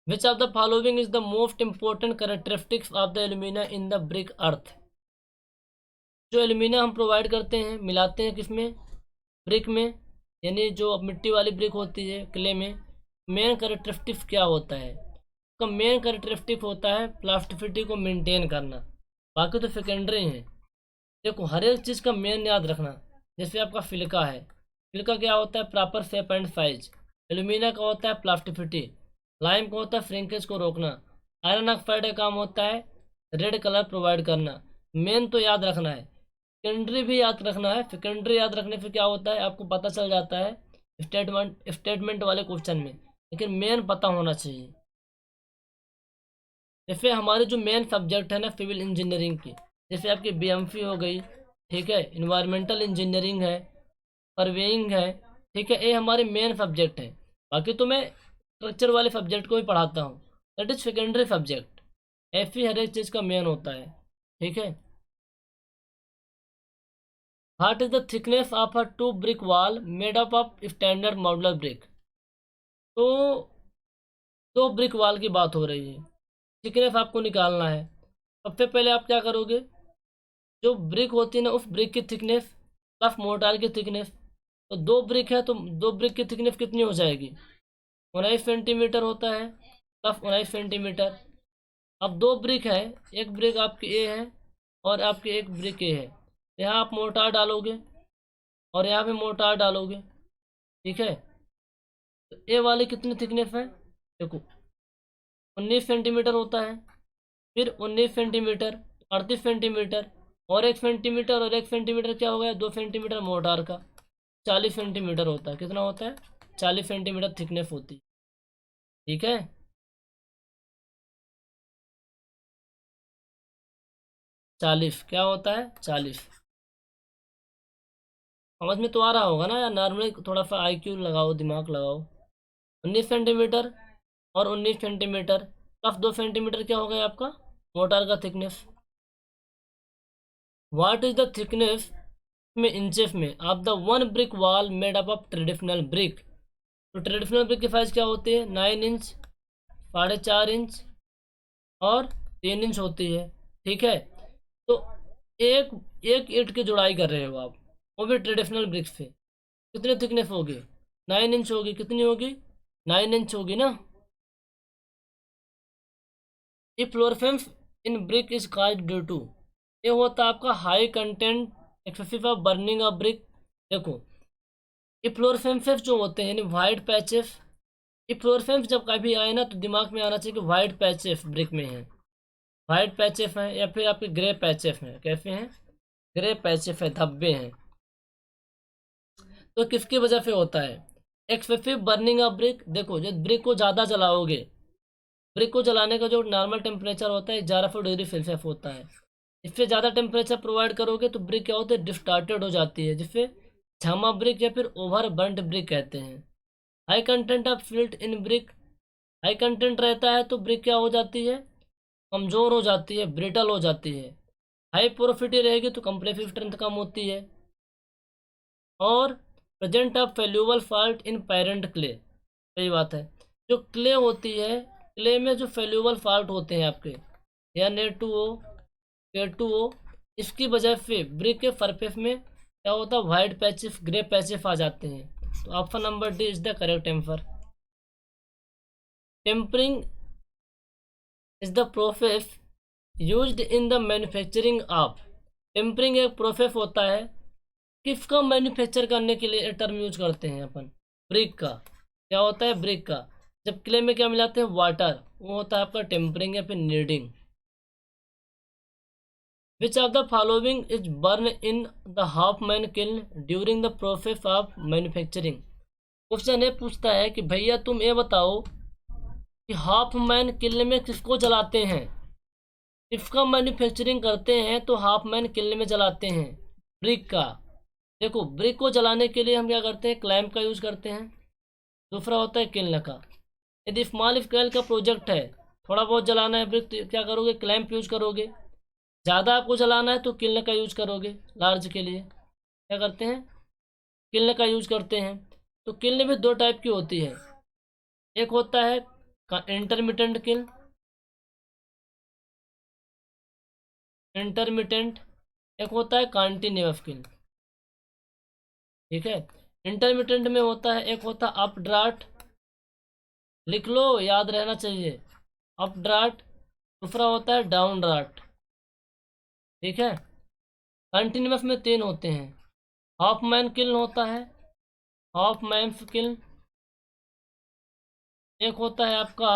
Which of the following is the most important characteristics of the alumina in the brick earth. जो एल्यूमिना हम प्रोवाइड करते हैं, मिलाते हैं किसमें, ब्रिक में, यानी जो मिट्टी वाली ब्रिक होती है क्ले में, मेन कैरेक्टरिस्टिक क्या होता है, उसका मेन कैरेक्टरिस्टिक होता है प्लास्टिसिटी को मेंटेन करना, बाकी तो सेकेंडरी हैं। देखो हर एक चीज़ का मेन याद रखना, जैसे आपका सिलिका है, सिलिका क्या होता है, proper shape and size. Alumina का होता है प्लास्टिसिटी। लाइम का होता है श्रिंकेज को रोकना। आयरन ऑक्साइड का काम होता है रेड कलर प्रोवाइड करना। मेन तो याद रखना है, सेकेंडरी भी याद रखना है। सेकेंडरी याद रखने से क्या होता है, आपको पता चल जाता है स्टेटमेंट वाले क्वेश्चन में, लेकिन मेन पता होना चाहिए। जैसे हमारे जो मेन सब्जेक्ट है ना सिविल इंजीनियरिंग की, जैसे आपकी बीएमसी हो गई, ठीक है, इन्वायरमेंटल इंजीनियरिंग है, सर्वेइंग है, ठीक है, ये हमारे मेन सब्जेक्ट हैं। बाकी तो मैं स्ट्रक्चर वाले सब्जेक्ट को भी पढ़ाता हूँ, दैट इज सेकेंडरी सब्जेक्ट। ऐसी हर एक चीज़ का मेन होता है, ठीक है। What is the thickness of a 2 brick wall made up of standard modular brick. तो 2 ब्रिक वॉल की बात हो रही है, थिकनेस आपको निकालना है। सबसे पहले आप क्या करोगे, जो ब्रिक होती है ना, उस ब्रिक की थिकनेस प्लस मोर्टार की थिकनेस, तो 2 ब्रिक है तो 2 ब्रिक की थिकनेस कितनी हो जाएगी, 19 सेंटीमीटर होता है, प्लस 19 सेंटीमीटर। अब 2 ब्रिक है, एक ब्रिक आपकी ए है और आपकी एक ब्रिक ए है, यहाँ आप मोर्टार डालोगे और यहाँ पे मोर्टार डालोगे, ठीक है। तो ए वाली कितनी थिकनेस है, देखो 19 सेंटीमीटर होता है, फिर 19 सेंटीमीटर, 38 सेंटीमीटर, और 1 सेंटीमीटर और 1 सेंटीमीटर क्या हो गया, 2 सेंटीमीटर मोर्टार का, 40 सेंटीमीटर होता है। कितना होता है, 40 सेंटीमीटर थिकनेस होती है, ठीक है। 40 क्या होता है, 40। समझ में तो आ रहा होगा ना यार, नॉर्मली थोड़ा सा आईक्यू लगाओ, दिमाग लगाओ। 19 सेंटीमीटर और 19 सेंटीमीटर प्लस 2 सेंटीमीटर क्या हो गया आपका, मोटार का thickness. What is the thickness में इंचेस में of the 1 brick wall made up of traditional brick. तो ट्रेडिशनल ब्रिक की साइज क्या होती है, 9 इंच, 4.5 इंच और 3 इंच होती है, ठीक है। तो एक एक ईंट की जुड़ाई कर रहे हो आप, वो भी ट्रेडिशनल ब्रिक से, कितनी थिकनेस होगी, 9 इंच होगी, कितनी होगी, 9 इंच होगी ना। Efflorescence in brick is called due to, ये होता है आपका high content excessive of burning of brick. देखो इफ्लोरेसेंसेस जो होते हैं यानी वाइट पैचेस, इफ्लोरेसेंस जब कभी आए ना तो दिमाग में आना चाहिए कि वाइट पैचेस ब्रिक में हैं, वाइट पैचेस हैं, या फिर आपके ग्रे पैचेस हैं, कैसे हैं, ग्रे पैचेस है, धब्बे हैं। तो किसकी वजह से होता है? Excessive burning of brick. देखो जब ब्रिक को ज़्यादा जलाओगे, ब्रिक को जलाने का जो नॉर्मल टेम्परेचर होता है 1100 डिग्री सेल्सियस होता है। इससे ज़्यादा टेम्परेचर प्रोवाइड करोगे तो ब्रिक क्या होती है? डिस्टार्टेड हो जाती है, जिससे झामा ब्रिक या फिर ओवर बर्न्ड ब्रिक कहते हैं। High content of silt in brick. High content रहता है तो ब्रिक क्या हो जाती है? कमज़ोर हो जाती है, ब्रिटल हो जाती है। हाई पोरोसिटी रहेगी तो कंप्रेसिव स्ट्रेंथ कम होती है। और present of soluble salt in parent clay. सही बात है, जो क्ले होती है, क्ले में जो फेल्यूबल फॉल्ट होते हैं आपके Na2O K2O, इसकी वजह से ब्रिक के सरफेस में क्या होता है? वाइट पैचेस, ग्रे पैचेस आ जाते हैं। तो option number D is the correct answer. Tempering is the process used in the manufacturing of. Tempering एक प्रोसेस होता है, किसका मैन्युफैक्चर करने के लिए टर्म यूज करते हैं अपन? ब्रिक का। क्या होता है? ब्रिक का। जब क्ले में क्या मिलाते हैं? वाटर, वो होता है आपका टेम्परिंग या फिर kneading. Which of the following is burn in the Hoffmann kiln during the process of manufacturing. Question ये पूछता है कि भैया तुम ये बताओ कि हाफ मैन किल्न में किसको जलाते हैं? किसका मैन्युफैक्चरिंग करते हैं तो हाफ मैन किल्न में जलाते हैं? ब्रिक का। देखो ब्रिक को जलाने के लिए हम क्या करते हैं? क्लैंप का यूज करते हैं। दूसरा होता है किल्न का। यदि स्मॉल स्केल का प्रोजेक्ट है, थोड़ा बहुत जलाना है ब्रिक, तो क्या करोगे? क्लैंप यूज करोगे। ज़्यादा आपको जलाना है तो किल्न का यूज करोगे। लार्ज के लिए क्या करते हैं? किल्न का यूज करते हैं। तो किल्न भी दो टाइप की होती है, एक होता है इंटरमिटेंट किल्न, इंटरमिटेंट, एक होता है कॉन्टिन्यूअस किल्न। ठीक है, इंटरमिटेंट में होता है, एक होता है अप ड्राफ्ट, लिख लो याद रहना चाहिए, अप ड्राफ्ट। दूसरा होता है डाउन ड्राफ्ट। ठीक है, कंटिन्यूअस में तीन होते हैं। हाफ मैन किल्न होता है, हाफ मैन किल्न, एक होता है आपका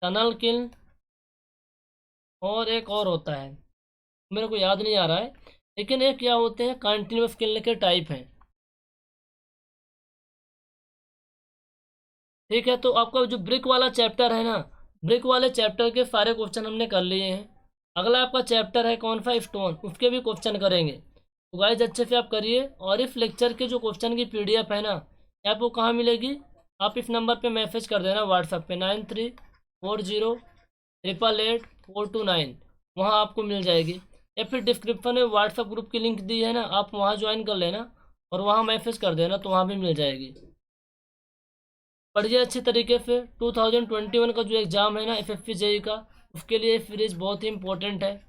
टनल किल्न, और एक और होता है मेरे को याद नहीं आ रहा है, लेकिन एक क्या होते हैं? कंटिन्यूअस किल्न के टाइप हैं। ठीक है, तो आपका जो ब्रिक वाला चैप्टर है ना, ब्रिक वाले चैप्टर के सारे क्वेश्चन हमने कर लिए हैं। अगला आपका चैप्टर है कौन सा? स्टोन, उसके भी क्वेश्चन करेंगे। तो गाइस अच्छे से आप करिए, और इस लेक्चर के जो क्वेश्चन की PDF है ना, आपको कहाँ मिलेगी? आप इस नंबर पे मैसेज कर देना व्हाट्सएप पे 9340888429, वहाँ आपको मिल जाएगी। या फिर डिस्क्रिप्शन में व्हाट्सएप ग्रुप की लिंक दी है ना, आप वहाँ ज्वाइन कर लेना और वहाँ मैसेज कर देना, तो वहाँ भी मिल जाएगी। पढ़िए अच्छे तरीके से। 2021 का जो एग्ज़ाम है ना SSC JEE का, उसके लिए सीरीज बहुत ही इम्पोर्टेंट है।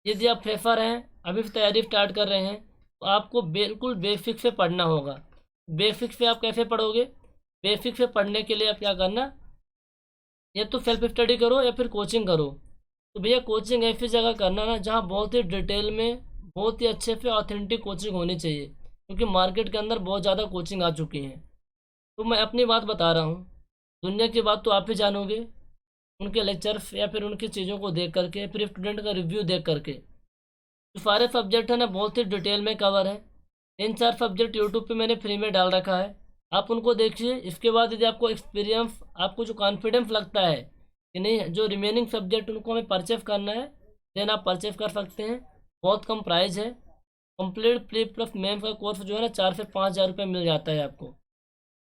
यदि आप फ्रेशर हैं, अभी से तैयारी स्टार्ट कर रहे हैं, तो आपको बिल्कुल बेसिक से पढ़ना होगा। बेसिक से आप कैसे पढ़ोगे? बेसिक से पढ़ने के लिए आप क्या करना, या तो सेल्फ स्टडी करो या फिर कोचिंग करो। तो भैया कोचिंग ऐसी जगह करना ना जहाँ बहुत ही डिटेल में, बहुत ही अच्छे से ऑथेंटिक कोचिंग होनी चाहिए, क्योंकि मार्केट के अंदर बहुत ज़्यादा कोचिंग आ चुकी हैं। तो मैं अपनी बात बता रहा हूँ, दुनिया की बात तो आप ही जानोगे, उनके लेक्चर्स या फिर उनकी चीज़ों को देख करके, फिर स्टूडेंट का रिव्यू देख करके। तो सारे सब्जेक्ट है ना बहुत ही डिटेल में कवर है। 3-4 सब्जेक्ट यूट्यूब पे मैंने फ्री में डाल रखा है, आप उनको देखिए। इसके बाद यदि आपको एक्सपीरियंस, आपको जो कॉन्फिडेंस लगता है कि नहीं जो रिमेनिंग सब्जेक्ट उनको हमें परचेस करना है, देन आप परचेस कर सकते हैं। बहुत कम प्राइस है। कंप्लीट प्री प्लस मेन का कोर्स जो है ना 4 से 5 हज़ार रुपये मिल जाता है आपको।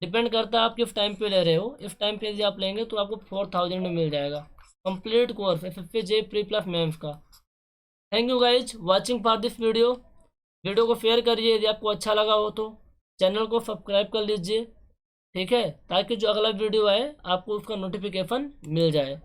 डिपेंड करता है आप किस टाइम पे ले रहे हो। इस टाइम पे यदि आप लेंगे तो आपको 4000 में मिल जाएगा complete course SSC JEE pre plus mains का। Thank you guys watching for this video. Video को शेयर करिए यदि आपको अच्छा लगा हो तो। चैनल को सब्सक्राइब कर लीजिए, ठीक है, ताकि जो अगला वीडियो आए आपको उसका नोटिफिकेशन मिल जाए।